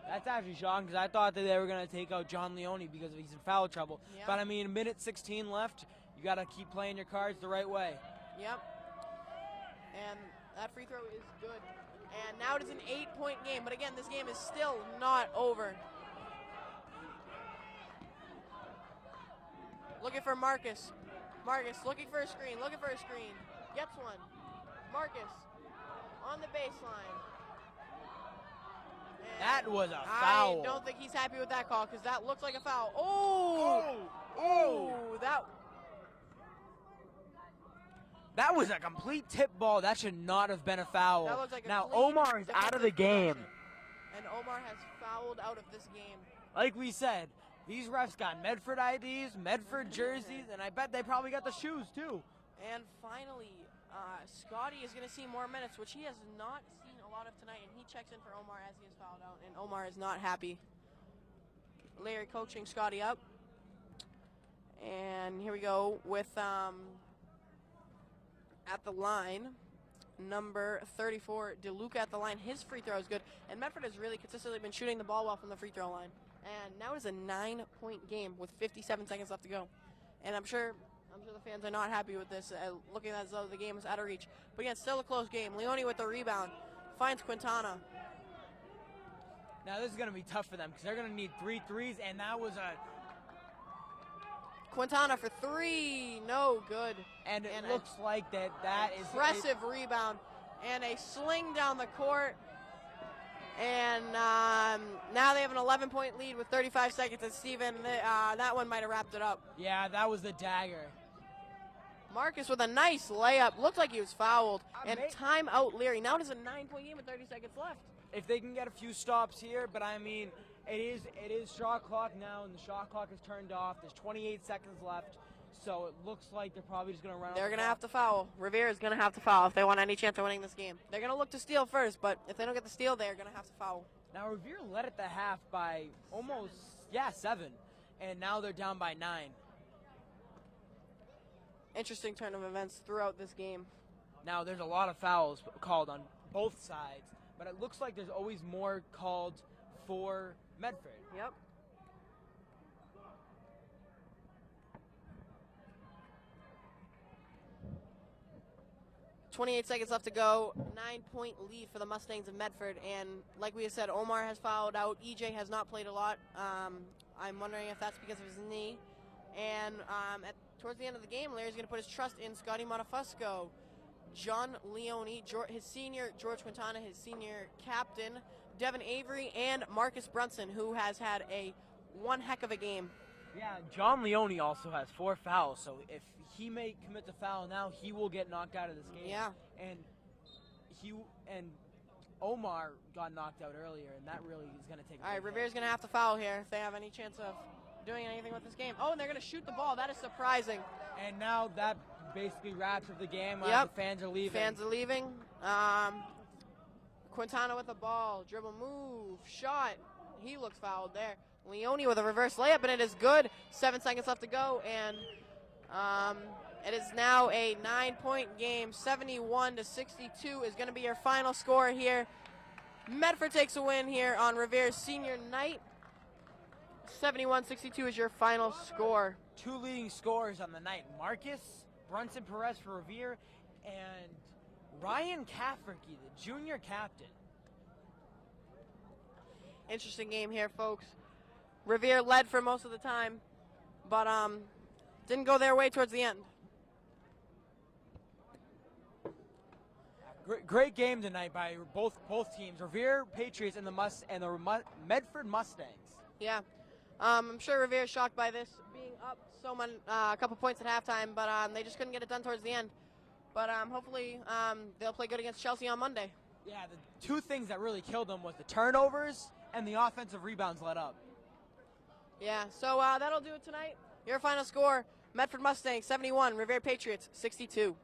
That's actually shocking because I thought that they were going to take out John Leone because he's in foul trouble. Yeah. But, I mean, 1:16 left. You got to keep playing your cards the right way. Yep. And that free throw is good. And now it is an 8-point game. But again, this game is still not over. Looking for Marcus. Marcus looking for a screen. Looking for a screen. Gets one. Marcus on the baseline. And That was a foul. I don't think he's happy with that call because that looks like a foul. Oh, That was a complete tip ball. That should not have been a foul. that looks like a Now clean Omar is out of the defensive game. possession. And Omar has fouled out of this game. Like we said, these refs got Medford IDs, Medford jerseys, and I bet they probably got the shoes too. And finally, Scotty is going to see more minutes, which he has not seen a lot of tonight, and he checks in for Omar as he is fouled out, and Omar is not happy. Larry coaching Scotty up. And here we go with, at the line, number 34, DeLuca at the line. His free throw is good, and Medford has really consistently been shooting the ball well from the free throw line. And now it is a 9-point game with 57 seconds left to go. And I'm sure the fans are not happy with this, looking as though the game is out of reach. But again, still a close game. Leone with the rebound. Finds Quintana. Now this is going to be tough for them because they're going to need 3 threes, and that was a... Quintana for 3. No good. And it looks like that is... Impressive rebound. And a sling down the court. And now they have an 11-point lead with 35 seconds. And Steven, that one might have wrapped it up. Yeah, that was the dagger. Marcus with a nice layup. Looked like he was fouled. And timeout Leary. Now it is a 9-point game with 30 seconds left. If they can get a few stops here, but I mean, it is shot clock now, and the shot clock is turned off. There's 28 seconds left, so it looks like they're probably just going to run. They're going to have to foul. Rivera's going to have to foul if they want any chance of winning this game. They're going to look to steal first, but if they don't get the steal, they're going to have to foul. Now Revere led at the half by almost 7, and now they're down by 9. Interesting turn of events throughout this game. Now there's a lot of fouls called on both sides, but it looks like there's always more called for Medford. Yep. .28 seconds left to go. 9-point lead for the Mustangs of Medford. And like we said, Omar has fouled out. EJ has not played a lot. I'm wondering if that's because of his knee. And towards the end of the game, Larry's going to put his trust in Scotty Montefusco, John Leone, his senior George Quintana, his senior captain, Devin Avery, and Marcus Brunson, who has had one heck of a game. Yeah, John Leone also has 4 fouls, so if he commits a foul now, he will get knocked out of this game. Yeah. And Omar got knocked out earlier, and that really is going to take. All right, Revere's going to have to foul here if they have any chance of doing anything with this game. Oh, and they're going to shoot the ball. That is surprising. And now that basically wraps up the game. Yep. The fans are leaving. Fans are leaving. Quintana with the ball. Dribble move. Shot. He looks fouled there. Leone with a reverse layup, and it is good. 7 seconds left to go, and it is now a 9-point game. 71-62 is going to be your final score here. Medford takes a win here on Revere's senior night. 71-62 is your final score. 2 leading scorers on the night: Marcus Brunson Perez for Revere and Ryan Cafferty, the junior captain. Interesting game here, folks. Revere led for most of the time, but didn't go their way towards the end. Great game tonight by both teams, Revere Patriots and the Medford Mustangs. Yeah, I'm sure Revere is shocked by this being up a couple points at halftime, but they just couldn't get it done towards the end. But hopefully they'll play good against Chelsea on Monday. Yeah, the 2 things that really killed them was the turnovers and the offensive rebounds let up. Yeah, so that'll do it tonight. Your final score: Medford Mustangs 71, Revere Patriots 62.